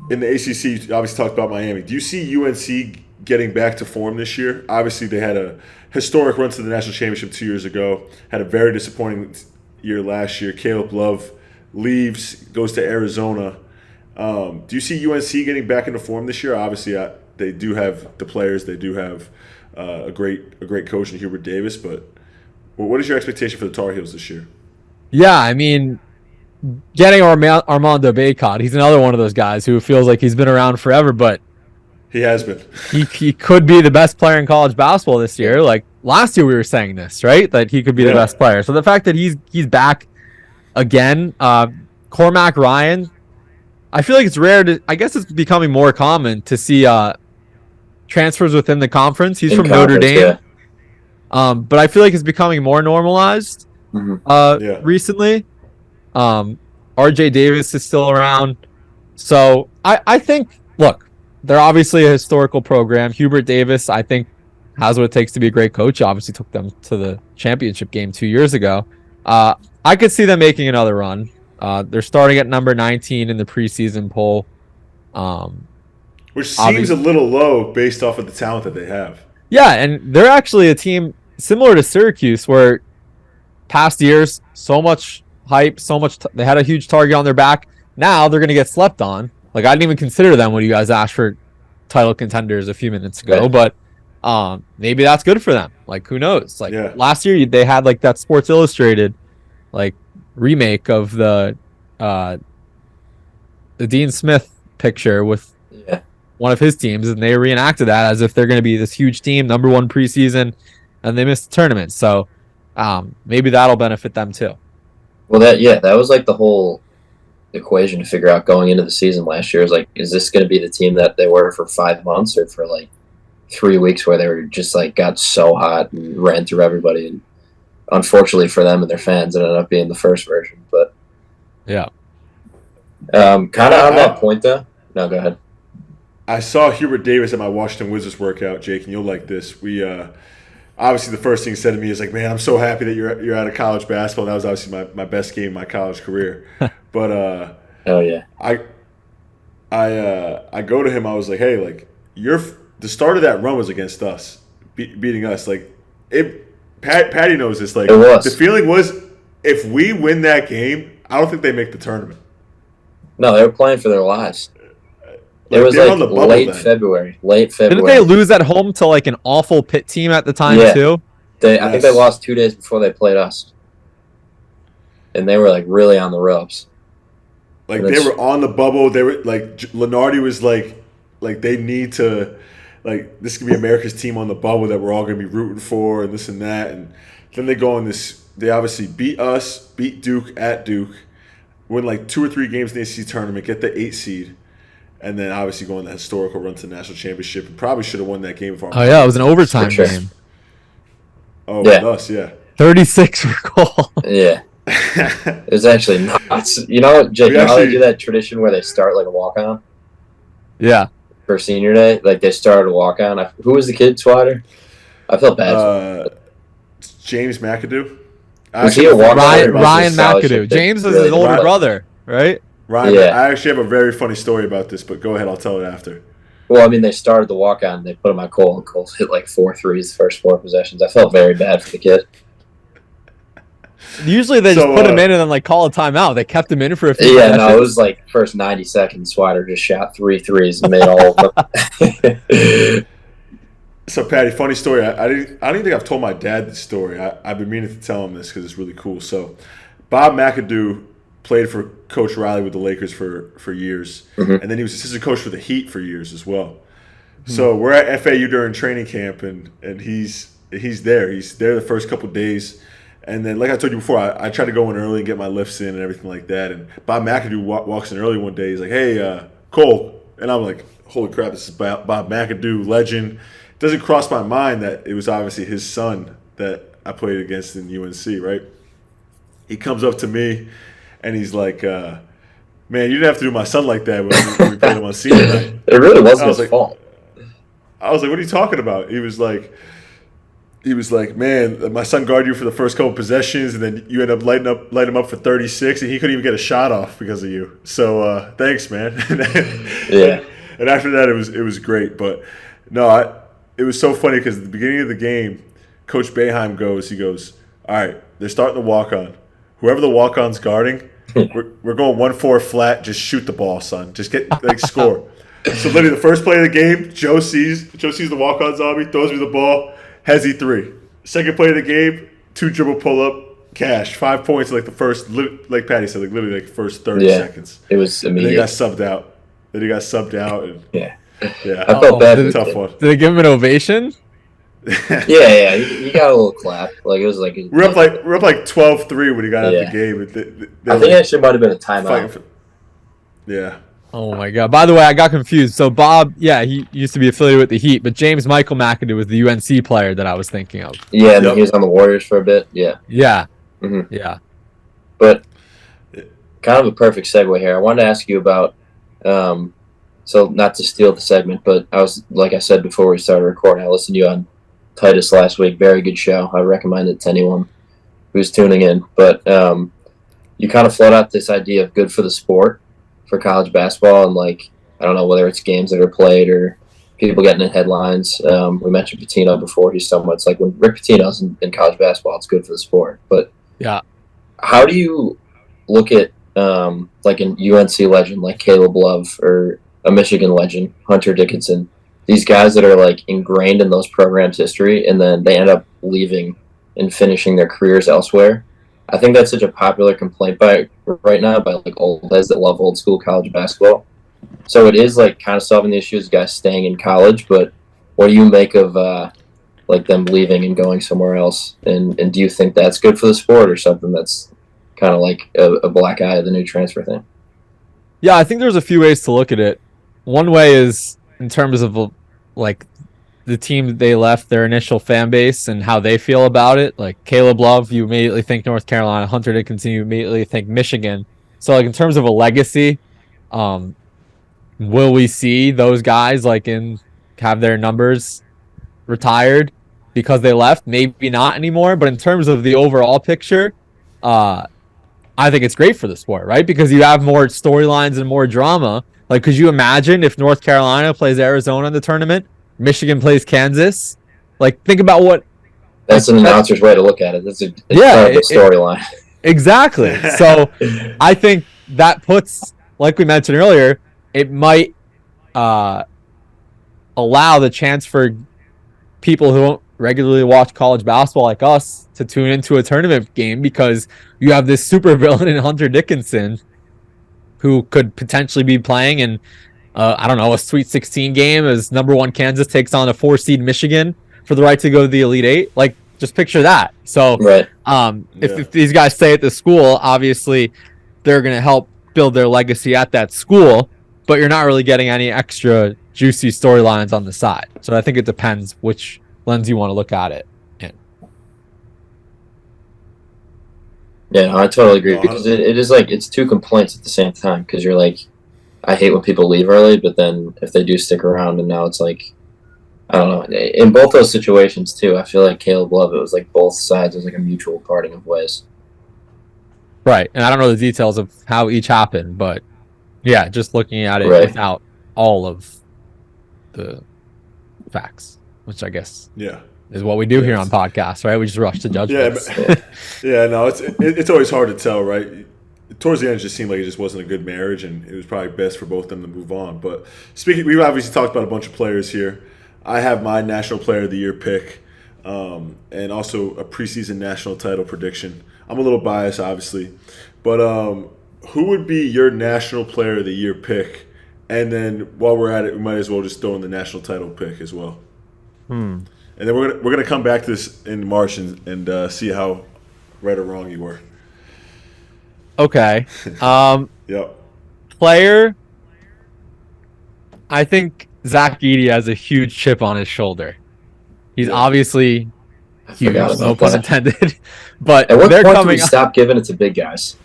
in the ACC? You obviously talked about Miami. Do you see UNC getting back to form this year? Obviously, they had a historic run to the national championship 2 years ago. Had a very disappointing year last year. Caleb Love leaves, goes to Arizona. Do you see UNC getting back into form this year? Obviously, they do have the players. They do have a great coach in Hubert Davis. But what is your expectation for the Tar Heels this year? Yeah, I mean, getting Armando Bacot, he's another one of those guys who feels like he's been around forever, but He has been. he could be the best player in college basketball this year. Like last year we were saying this, right? That he could be the best player. So the fact that he's back again, Cormac Ryan, I feel like it's rare I guess it's becoming more common to see transfers within the conference. He's from Notre Dame. Yeah. But I feel like it's becoming more normalized recently. RJ Davis is still around. So I think, look, they're obviously a historical program. Hubert Davis, I think, has what it takes to be a great coach. Obviously took them to the championship game 2 years ago. I could see them making another run. They're starting at number 19 in the preseason poll. Which seems a little low based off of the talent that they have. Yeah, and they're actually a team similar to Syracuse where past years, so much hype, they had a huge target on their back. Now they're going to get slept on. Like, I didn't even consider them when you guys asked for title contenders a few minutes ago, but maybe that's good for them. Like, who knows? Like, last year they had like that Sports Illustrated like remake of the Dean Smith picture with one of his teams, and they reenacted that as if they're going to be this huge team, number 1 preseason, and they missed the tournament. So maybe that'll benefit them too. Well, that was like the whole equation to figure out going into the season last year. Is like, is this going to be the team that they were for 5 months, or for like 3 weeks where they were just like got so hot and ran through everybody? And unfortunately for them and their fans, it ended up being the first version. But yeah, kind of on that point though. No, go ahead. I saw Hubert Davis at my Washington Wizards workout, Jake, and you'll like this. We obviously the first thing he said to me is like, "Man, I'm so happy that you're out of college basketball." That was obviously my best game of my college career. But oh yeah, I go to him. I was like, "Hey, like the start of that run was against us, beating us. Like Patty knows this. Like it was. The feeling was, if we win that game, I don't think they make the tournament." No, they were playing for their lives. It was like late February. Didn't they lose at home to like an awful Pitt team at the time too? I think they lost 2 days before they played us, and they were like really on the ropes. Like they were on the bubble. They were like Lenardi was like they need to, like, this could be America's team on the bubble that we're all going to be rooting for and this and that. And then they go on this. They obviously beat us, beat Duke at Duke, win like 2 or 3 games in the ACC tournament, get the 8 seed. And then obviously go on the historical run to the national championship, and probably should have won that game. Oh yeah, it was an overtime game. Oh, yeah. With us, yeah. 36 for Cole. Yeah, it was actually nuts. You know, Jake, how they do that tradition where they start like a walk on? Yeah. For senior day, like they started a walk on. Who was the kid, Swider? I felt bad. James McAdoo. Was he a walk on? Ryan McAdoo. James is his older brother, right? Ryan, yeah. I actually have a very funny story about this, but go ahead. I'll tell it after. Well, I mean, they started the walk-on. They put him on Cole, and Cole hit like 4 threes the first 4 possessions. I felt very bad for the kid. Usually they just put him in and then like call a timeout. They kept him in for a few possessions. No, it was like first 90 seconds, Swider just shot 3 threes and made all of them. So, Patty, funny story. I don't even think I've told my dad this story. I've been meaning to tell him this because it's really cool. So, Bob McAdoo played for Coach Riley with the Lakers for years, and then he was assistant coach for the Heat for years as well. So we're at FAU during training camp, and he's there. He's there the first couple of days, and then like I told you before, I try to go in early and get my lifts in and everything like that. And Bob McAdoo walks in early one day. He's like, "Hey, Cole," and I'm like, "Holy crap, this is Bob McAdoo, legend." It doesn't cross my mind that it was obviously his son that I played against in UNC, right? He comes up to me. And he's like, "Man, you didn't have to do my son like that when we played him on senior night." It really wasn't his fault. I was like, "What are you talking about?" He was like, "Man, my son guarded you for the first couple possessions, and then you end up lighting him up for 36, and he couldn't even get a shot off because of you. So thanks, man." Yeah. And after that, it was great. But no, it was so funny because at the beginning of the game, Coach Boeheim goes, "All right, they're starting the walk on. Whoever the walk on's guarding." We're going 1-4 flat. Just shoot the ball, son. Just score. So literally, the first play of the game, Joe sees the walk-ons on me, throws me the ball, Hezzy 3. Second play of the game, 2 dribble pull up, cash 5 points. Like the first, like Patty said, like literally like first 30 seconds. It was immediate. And then he got subbed out. And, yeah. I felt bad. Tough one. Did they give him an ovation? yeah, he got a little clap. Like it was like we're up like 12-3 when he got out of the game. I think it actually might have been a timeout. Yeah. Oh my God! By the way, I got confused. So Bob, he used to be affiliated with the Heat, but James Michael McAdoo was the UNC player that I was thinking of. Yeah, and he was on the Warriors for a bit. Yeah. Yeah. Mm-hmm. Yeah. But kind of a perfect segue here. I wanted to ask you about. So not to steal the segment, but like I said before we started recording, I listened to you on Titus last week. Very good show. I recommend it to anyone who's tuning in. But you kind of float out this idea of good for the sport for college basketball, and like I don't know whether it's games that are played or people getting in headlines. We mentioned Pitino before. He's somewhat, it's like when Rick Pitino's in college basketball, it's good for the sport. But yeah, how do you look at like an UNC legend like Caleb Love or a Michigan legend, Hunter Dickinson? These guys that are like ingrained in those programs' history, and then they end up leaving and finishing their careers elsewhere. I think that's such a popular complaint right now by like old guys that love old school college basketball. So it is like kind of solving the issues of guys staying in college. But what do you make of like them leaving and going somewhere else? And do you think that's good for the sport, or something that's kind of like a black eye of the new transfer thing? Yeah, I think there's a few ways to look at it. One way is in terms of like the team they left, their initial fan base and how they feel about it. Like Caleb Love, you immediately think North Carolina. Hunter Dickinson, you immediately think Michigan. So like in terms of a legacy, will we see those guys have their numbers retired because they left? Maybe not anymore. But in terms of the overall picture, I think it's great for the sport, right? Because you have more storylines and more drama. Like, could you imagine if North Carolina plays Arizona in the tournament, Michigan plays Kansas? Like, think about what. That's an announcer's way to look at it. It's part of the storyline. Exactly. So, I think that puts, like we mentioned earlier, it might allow the chance for people who don't regularly watch college basketball like us to tune into a tournament game because you have this super villain in Hunter Dickinson who could potentially be playing in, I don't know, a Sweet 16 game as number 1 Kansas takes on a 4-seed Michigan for the right to go to the Elite Eight. Like, just picture that. So, right. If these guys stay at the school, obviously they're going to help build their legacy at that school, but you're not really getting any extra juicy storylines on the side. So I think it depends which lens you want to look at it in. Yeah, no, I totally agree because it is like it's two complaints at the same time because you're like, I hate when people leave early, but then if they do stick around and now it's like, I don't know. In both those situations too, I feel like Caleb Love, it was like both sides was like a mutual parting of ways. Right, and I don't know the details of how each happened, but yeah, just looking at it without all of the facts, which I guess is what we do here on podcasts, right? We just rush to judgments. No, it's always hard to tell, right? Towards the end, it just seemed like it just wasn't a good marriage, and it was probably best for both of them to move on. But we've obviously talked about a bunch of players here. I have my National Player of the Year pick, and also a preseason national title prediction. I'm a little biased, obviously, but who would be your National Player of the Year pick? And then while we're at it, we might as well just throw in the national title pick as well. And then we're gonna come back to this in Marsh and see how right or wrong you were. Okay. Yep. Player. I think Zach Edey has a huge chip on his shoulder. He's obviously huge, no pun intended. But at what they're point do coming. we stop giving it to big guys?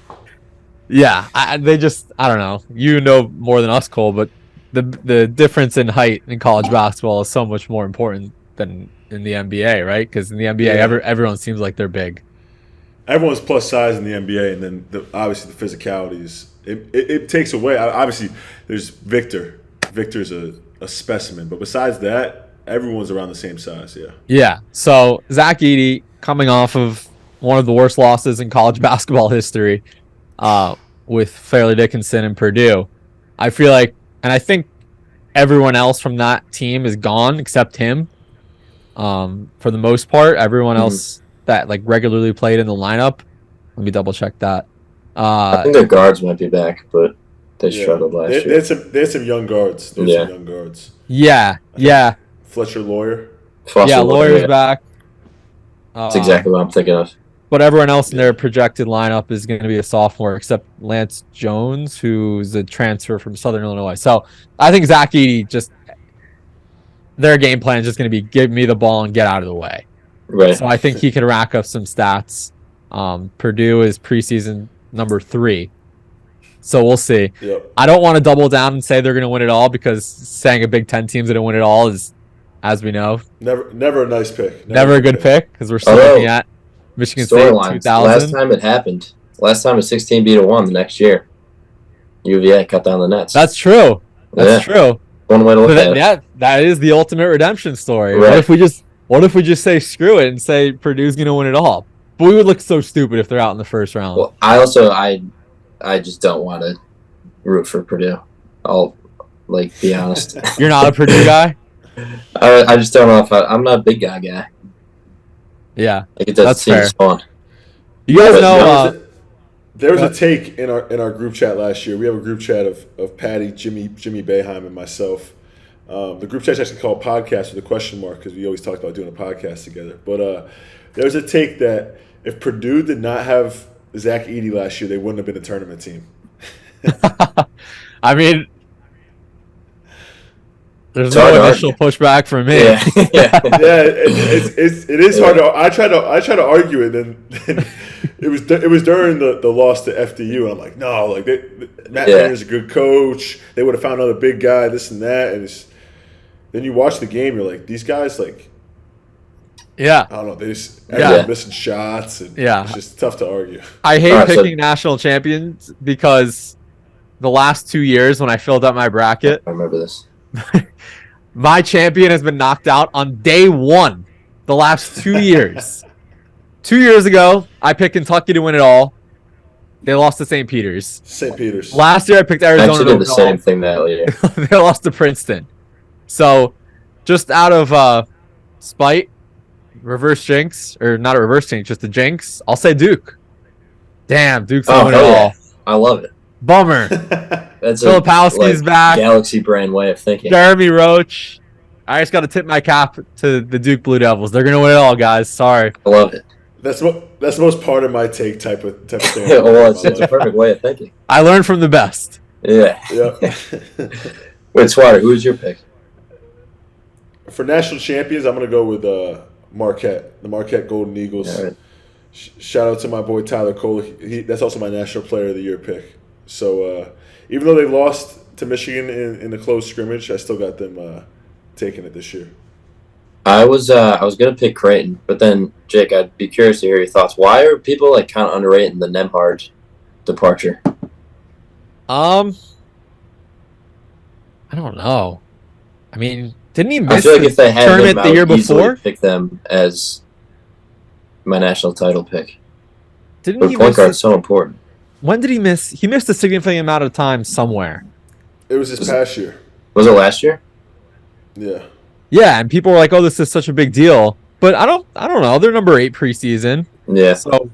Yeah, I don't know. You know more than us, Cole, but the difference in height in college basketball is so much more important than in the NBA, right? Because in the NBA, everyone seems like they're big. Everyone's plus size in the NBA, and then obviously the physicality is it takes away. Obviously, there's Victor. Victor's a specimen, but besides that, everyone's around the same size. Yeah. Yeah. So Zach Edey coming off of one of the worst losses in college basketball history, with Fairleigh Dickinson and Purdue. I feel like, and I think everyone else from that team is gone except him. For the most part, everyone else that like regularly played in the lineup. Let me double check that. I think their guards might be back, but they struggled last year. There's some young guards. Some young guards. Yeah. Fletcher Lawyer. Lawyer's back. That's exactly what I'm thinking of. But everyone else in their projected lineup is going to be a sophomore, except Lance Jones, who's a transfer from Southern Illinois. So I think Zach Edey, just their game plan is just going to be give me the ball and get out of the way. Right. So I think he can rack up some stats. Purdue is preseason number 3. So we'll see. Yep. I don't want to double down and say they're going to win it all because saying a Big Ten team's going to win it all is, as we know, never a nice pick. Never a good pick because we're still looking at Michigan State 2000. Last time it happened. Last time a 16 beat a 1 the next year. UVA cut down the nets. That's true. That's true. One way to look at it. Yeah, that is the ultimate redemption story. Right. What if we just say screw it and say Purdue's going to win it all? But we would look so stupid if they're out in the first round. Well, I just don't want to root for Purdue. I'll be honest. You're not a Purdue guy? I just don't know if I'm not a big guy. Yeah, it doesn't seem fun. You guys know there was a take in our group chat last year. We have a group chat of Patty, Jimmy Boeheim, and myself. The group chat's actually called Podcast with a question mark because we always talked about doing a podcast together. But there was a take that if Purdue did not have Zach Edey last year, they wouldn't have been a tournament team. I mean, there's hard no to initial pushback from me. Yeah. Yeah. Yeah, it is hard to. I try to argue it, and then it was during the loss to FDU, and I'm like, no, like Matt Painter's a good coach. They would have found another big guy, this and that, and then you watch the game, you're like, these guys, like, Yeah. I don't know, they just Yeah. missing shots, and Yeah. it's just tough to argue. I hate Alright, so- picking national champions because the last 2 years when I filled out my bracket, I remember this. my champion has been knocked out on day one the last 2 years. 2 years ago, I picked Kentucky to win it all. They lost to St. Peter's. St. Peter's. Last year, I picked I Arizona actually to did win the it same all. thing that year. They lost to Princeton. So, just out of spite, reverse jinx, or not a reverse jinx, just a jinx, I'll say Duke. Damn, Duke's gonna win it hell yeah. all. I love it. Bummer. That's Filipowski's back. Galaxy brain way of thinking. Jeremy Roach. I just got to tip my cap to the Duke Blue Devils. They're gonna win it all, guys. Sorry. I love it. That's the most part of my take type of thing. Well, it's a perfect way of thinking. I learned from the best. Yeah. Yeah. Wait, Swider, who was your pick? For national champions, I'm gonna go with Marquette, the Marquette Golden Eagles. All right. Shout out to my boy Tyler Cole. That's also my National Player of the Year pick. So even though they lost to Michigan in the close scrimmage, I still got them taking it this year. I was gonna pick Creighton, but then Jake, I'd be curious to hear your thoughts. Why are people like kind of underrating the Nemhard departure? I don't know. I mean, didn't he I miss feel like the if they had tournament him, the I year would easily before? pick them as my national title pick. Didn't But he point miss? guard's so important. When did he miss? He missed a significant amount of time somewhere. It was this past year. Was it last year? Yeah. Yeah, and people were like, "Oh, this is such a big deal," but I don't know. They're number 8 preseason, Yeah. so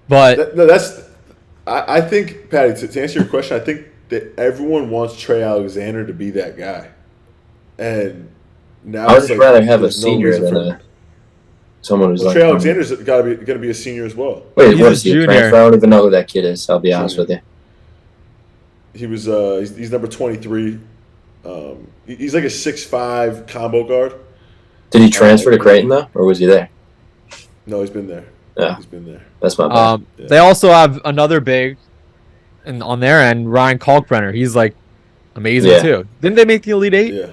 but I think, Patty, to answer your question, I think that everyone wants Trey Alexander to be that guy, and now I would it's just like, rather have a there's no senior reason than for- someone who's Well, like. Trey Alexander's going to be a senior as well. Wait, He's what a is he? A junior. transfer? I don't even know who that kid is. I'll be honest with you. He was he's number 23. He's like a 6'5" combo guard. Did he transfer to Creighton though, or was he there? No, he's been there. Yeah. He's been there. That's my bad. Yeah. they also have another big, and on their end, Ryan Kalkbrenner. He's like amazing Yeah. too. Didn't they make the Elite Eight? Yeah.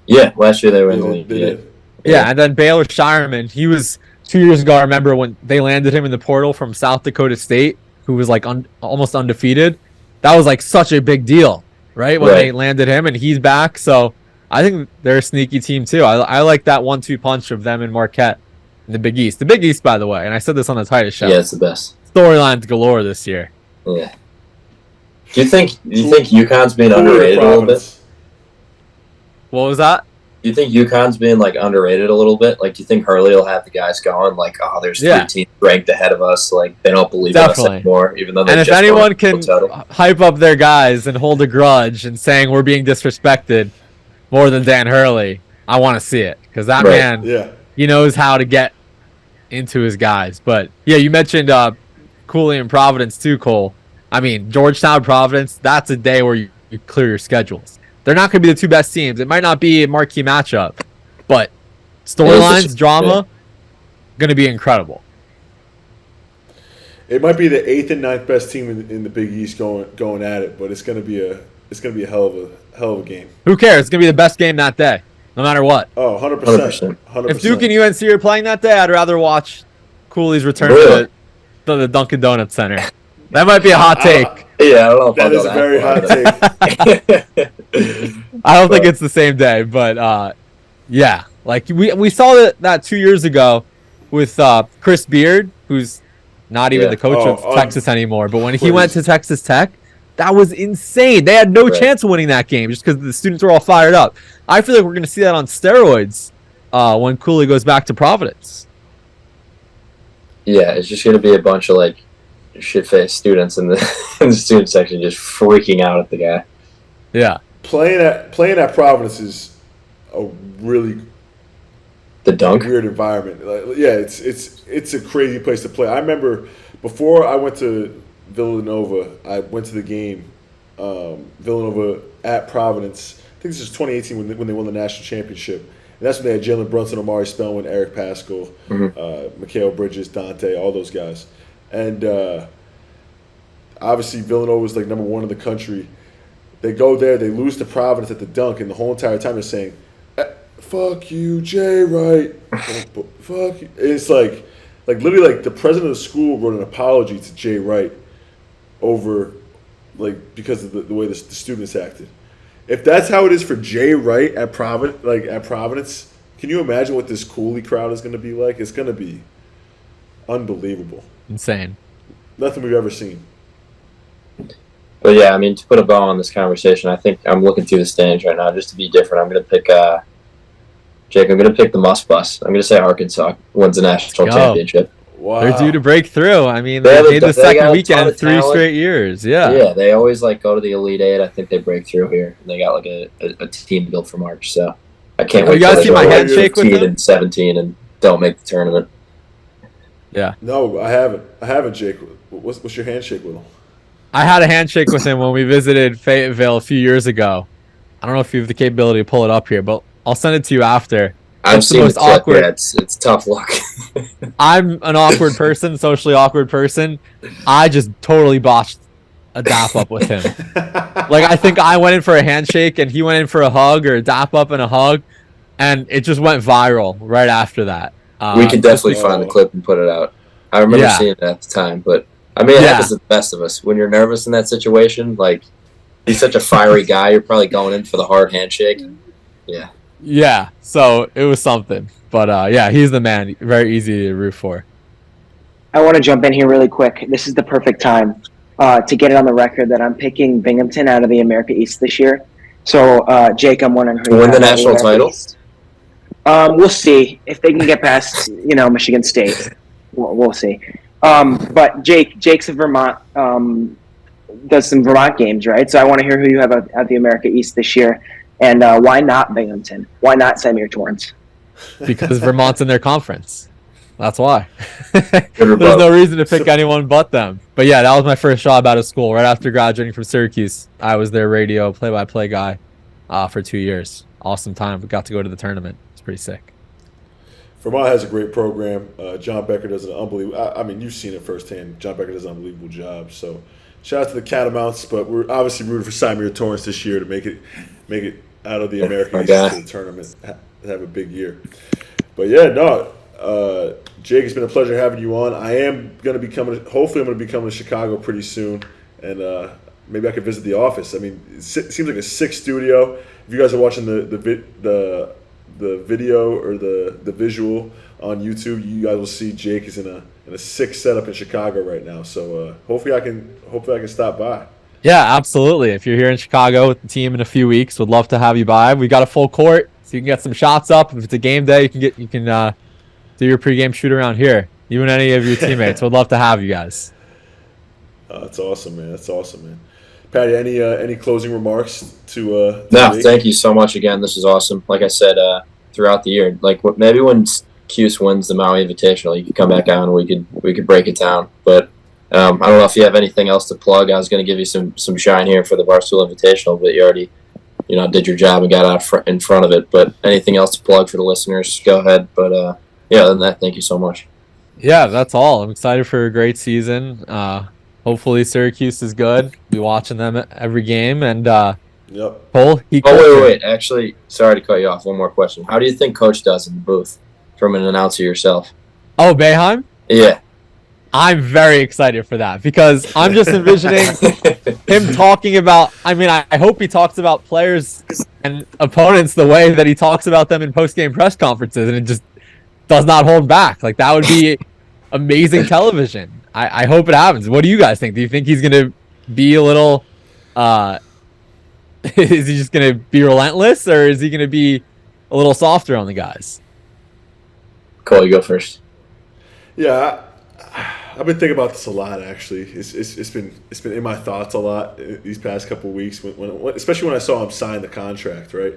Yeah, last year they were in the They league. did. Yeah, and then Baylor Shireman, he was 2 years ago. I remember when they landed him in the portal from South Dakota State, who was like almost undefeated. That was like such a big deal, right? When they landed him, and he's back. So I think they're a sneaky team too. I like that 1-2 punch of them and Marquette in the Big East. The Big East, by the way, and I said this on the Titus show. Yeah, it's the best. Storylines galore this year. Yeah. Do you think UConn's being underrated a little bit? What was that? Do you think UConn's being like underrated a little bit? Like, do you think Hurley will have the guys going like, oh, there's 3 teams ranked ahead of us? Like, they don't believe in us anymore, even though they And if just anyone won can the title. hype up their guys and hold a grudge and saying we're being disrespected more than Dan Hurley, I want to see it because that man, Yeah. he knows how to get into his guys. But yeah, you mentioned Cooley and Providence too, Cole. I mean, Georgetown, Providence, that's a day where you clear your schedules. They're not going to be the 2 best teams. It might not be a marquee matchup, but storylines, drama, going to be incredible. It might be the 8th and 9th best team in the Big East going at it, but it's going to be a hell of a game. Who cares? It's going to be the best game that day, no matter what. Oh, 100%. 100%. If Duke and UNC are playing that day, I'd rather watch Cooley's return to the Dunkin' Donuts Center. That might be a hot take. Yeah, I don't know if That I'll is go a very hot take. I don't think it's the same day, but yeah, like we saw that 2 years ago with Chris Beard, who's not even the coach of Texas anymore. But when he went to Texas Tech, that was insane. They had no chance of winning that game just because the students were all fired up. I feel like we're going to see that on steroids when Cooley goes back to Providence. Yeah, it's just going to be a bunch of like shit-faced students in the student section just freaking out at the guy. Yeah. Playing at Providence is a really weird environment. Like, yeah, it's a crazy place to play. I remember before I went to Villanova. I went to the game. Villanova at Providence. I think this is 2018 when they won the national championship. And that's when they had Jalen Brunson, Omari Spellman, Eric Paschal, Mikal Bridges, Dante, all those guys. And obviously Villanova was like number 1 in the country. They go there, they lose to Providence at the dunk, and the whole entire time they're saying, "Fuck you, Jay Wright." Fuck you. It's like literally like the president of the school wrote an apology to Jay Wright over because of the way the students acted. If that's how it is for Jay Wright at Providence, can you imagine what this Cooley crowd is going to be like? It's going to be unbelievable. Insane. Nothing we've ever seen. But yeah, I mean, to put a bow on this conversation, I think I'm looking through the standings right now just to be different. I'm going to pick Jake. I'm going to pick the Must Bus. I'm going to say Arkansas wins the national championship. Wow. They're due to break through. I mean, they made the second weekend 3 straight years. Yeah. Yeah, they always go to the Elite Eight. I think they break through here. And they got a team built for March. So I can't wait. You guys see my handshake with them? 17 and don't make the tournament. Yeah. No, I haven't, Jake. What's your handshake with him? I had a handshake with him when we visited Fayetteville a few years ago. I don't know if you have the capability to pull it up here, but I'll send it to you after. I've seen the clip. Yeah, it's tough luck. I'm an awkward person, socially awkward person. I just totally botched a dap up with him. I think I went in for a handshake and he went in for a hug, or a dap up and a hug, and it just went viral right after that. We could definitely find the clip and put it out. I remember seeing it at the time, but I mean, it happens to the best of us. When you're nervous in that situation, he's such a fiery guy, you're probably going in for the hard handshake. Yeah. Yeah, so it was something. But, he's the man. Very easy to root for. I want to jump in here really quick. This is the perfect time to get it on the record that I'm picking Binghamton out of the America East this year. So, Jake, I'm wondering who win the national title? We'll see. If they can get past, Michigan State, we'll see. But Jake's in Vermont, does some Vermont games, right? So I want to hear who you have at the America East this year. And why not Binghamton? Why not Samir Torrance? Because Vermont's in their conference. That's why. There's no reason to pick anyone but them. But yeah, that was my first job out of school. Right after graduating from Syracuse, I was their radio play-by-play guy for 2 years. Awesome time. We got to go to the tournament. It's pretty sick. Vermont has a great program. John Becker does an unbelievable. I mean, you've seen it firsthand. John Becker does an unbelievable job. So, shout out to the Catamounts. But we're obviously rooting for Samir Torrance this year to make it out of the American East to the tournament. Have a big year. But yeah, no. Jake, it's been a pleasure having you on. I am going to be coming. Hopefully, I'm going to be coming to Chicago pretty soon, and maybe I could visit the office. I mean, it seems like a sick studio. If you guys are watching the video or the visual on YouTube, you guys will see Jake is in a sick setup in Chicago right now. So hopefully I can stop by. Yeah, absolutely. If you're here in Chicago with the team in a few weeks, would love to have you by. We got a full court, so you can get some shots up. If it's a game day, you can do your pregame shoot around here. You and any of your teammates. Would love to have you guys. That's awesome, man. Patty, any closing remarks to No, thank you so much again. This is awesome. Like I said, throughout the year, maybe when Cuse wins the Maui Invitational, you could come back out and we could break it down. But I don't know if you have anything else to plug. I was going to give you some shine here for the Barstool Invitational, but you already did your job and got out in front of it. But anything else to plug for the listeners, go ahead. But other than that, thank you so much. Yeah, that's all. I'm excited for a great season. Hopefully Syracuse is good. Be watching them every game. And yep. Cole, wait. Actually, sorry to cut you off. One more question. How do you think Coach does in the booth from an announcer yourself? Oh, Boeheim? Yeah. I'm very excited for that because I'm just envisioning him talking about, I hope he talks about players and opponents the way that he talks about them in post-game press conferences, and it just does not hold back. That would be amazing television. I hope it happens. What do you guys think? Do you think he's going to be a little, is he just going to be relentless, or is he going to be a little softer on the guys? Cole, you go first. Yeah, I've been thinking about this a lot. Actually, it's been in my thoughts a lot these past couple of weeks. When especially when I saw him sign the contract, right?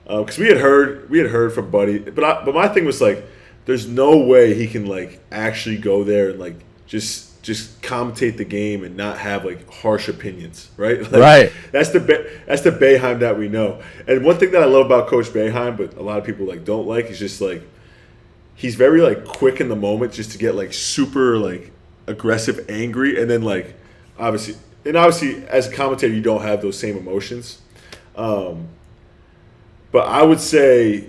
Because we had heard from Buddy, but my thing was there's no way he can actually go there and just just commentate the game and not have like harsh opinions, right? Like, Right. That's the Boeheim that we know. And one thing that I love about Coach Boeheim, but a lot of people like don't like, is just like he's very like quick in the moment just to get like super like aggressive, angry, and then like obviously as a commentator you don't have those same emotions. But I would say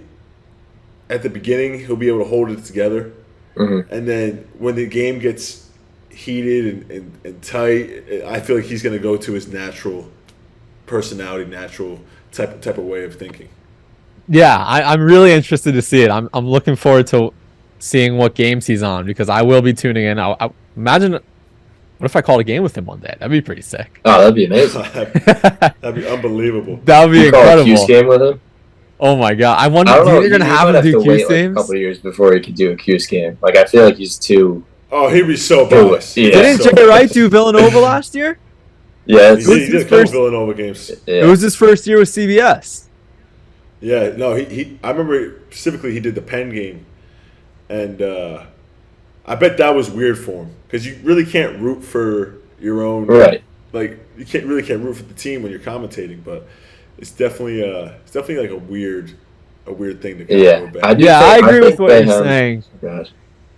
at the beginning he'll be able to hold it together. Mm-hmm. And then when the game gets heated and tight, I feel like he's going to go to his natural personality, natural type of way of thinking. Yeah, I'm really interested to see it. I'm looking forward to seeing what games he's on because I will be tuning in. I imagine, what if I called a game with him one day? That'd be pretty sick. Oh, that'd be amazing. That'd be unbelievable. That would be incredible. Call a Q's game with him? Oh my god! I wonder. I don't Do you know. think they're gonna have him do Q's games? A couple of years before he could do a Q's game. Like I feel like he's too. Oh, he'd be so biased. Yeah. Didn't So Jay Wright do Villanova last year? Yeah, He did a couple Villanova games. It was his first year with CBS. Yeah, no, he. I remember specifically he did the Penn game, and I bet that was weird for him because you really can't root for your own. Right. Like you can't root for the team when you're commentating, but it's definitely like a weird thing to kind of go back. I agree with what you're saying. God.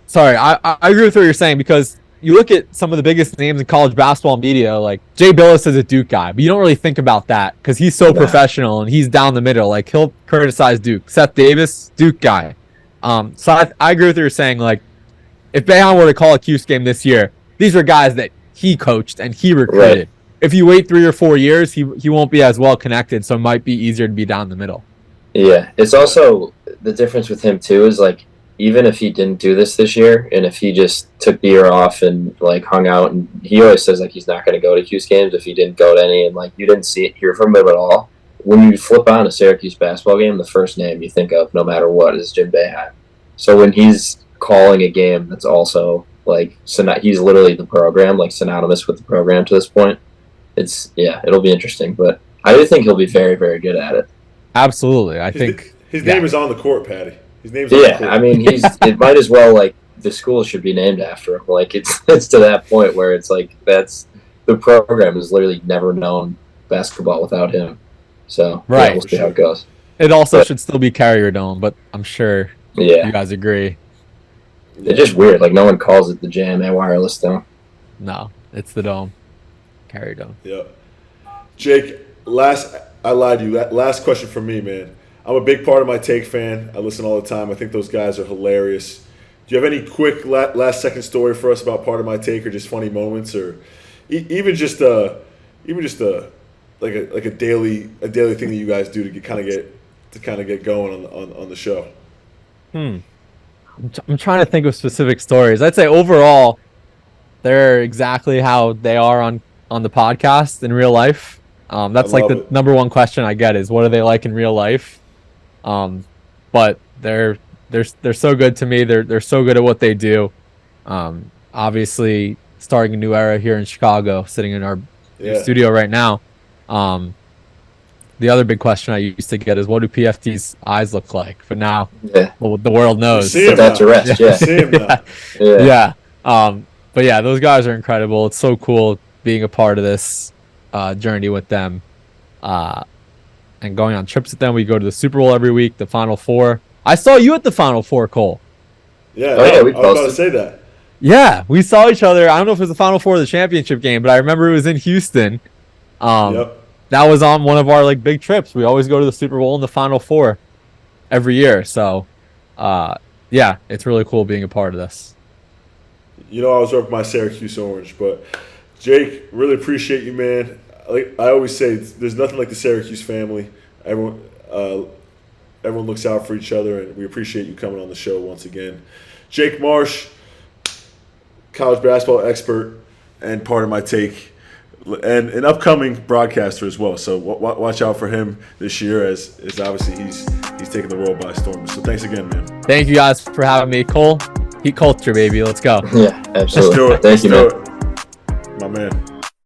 Sorry, I agree with what you're saying because you look at some of the biggest names in college basketball media, like Jay Billis is a Duke guy, but you don't really think about that because he's so professional and he's down the middle. Like he'll criticize Duke. Seth Davis, Duke guy. So I agree with what you're saying. Like if Boeheim were to call a Cuse game this year, these are guys that he coached and he recruited. Right. If you wait 3 or 4 years, he won't be as well connected, so it might be easier to be down the middle. Yeah, it's also the difference with him too is like even if he didn't do this year, and if he just took the year off and like hung out, and he always says like he's not going to go to Q's games if he didn't go to any, and like you didn't hear from him at all. When you flip on a Syracuse basketball game, the first name you think of, no matter what, is Jim Boeheim. So when he's calling a game that's also like he's literally the program, like synonymous with the program to this point. It'll be interesting, but I do think he'll be very, very good at it. Absolutely, I think his name is on the court, Patty. His name's on the court. I mean, it might as well like the school should be named after him. Like it's to that point where it's like that's the program has literally never known basketball without him. So we'll see how it goes. It also should still be Carrier Dome, but I'm sure you guys agree. It's just weird. Like no one calls it the JMA Wireless Dome. No, it's the Dome. Carrier Dome. Yeah. Jake, I lied to you. Last question from me, man. I'm a big Part of My Take fan. I listen all the time. I think those guys are hilarious. Do you have any quick last second story for us about Part of My Take, or just funny moments, or even just a daily thing that you guys do to kind of get going on the show? I'm trying to think of specific stories. I'd say overall, they're exactly how they are on the podcast in real life. That's like the number one question I get is what are they like in real life? But they're so good to me. They're so good at what they do. Obviously starting a new era here in Chicago, sitting in our studio right now. The other big question I used to get is what do PFT's eyes look like? But now the world knows. Put that to rest, yeah. But yeah, those guys are incredible. It's so cool being a part of this journey with them and going on trips with them. We go to the Super Bowl every week, the Final Four. I saw you at the Final Four, Cole. Yeah, I was about to say that. Yeah, we saw each other. I don't know if it was the Final Four or the championship game, but I remember it was in Houston. That was on one of our like big trips. We always go to the Super Bowl and the Final Four every year. So, it's really cool being a part of this. I was up my Syracuse Orange, but Jake, really appreciate you, man. Like I always say, there's nothing like the Syracuse family. Everyone looks out for each other, and we appreciate you coming on the show once again. Jake Marsh, college basketball expert and Part of My Take, and an upcoming broadcaster as well. So watch out for him this year, as obviously he's taking the role by storm. So thanks again, man. Thank you guys for having me, Cole. Heat culture, baby. Let's go. Yeah, absolutely. Let's do it. Thank you, man. My man.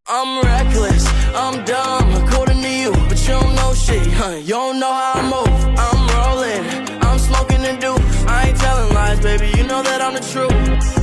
I'm reckless, I'm dumb, according to you, but you don't know shit, huh? You don't know how I move. I'm rolling, I'm smoking the deuce. I ain't telling lies, baby, you know that I'm the truth.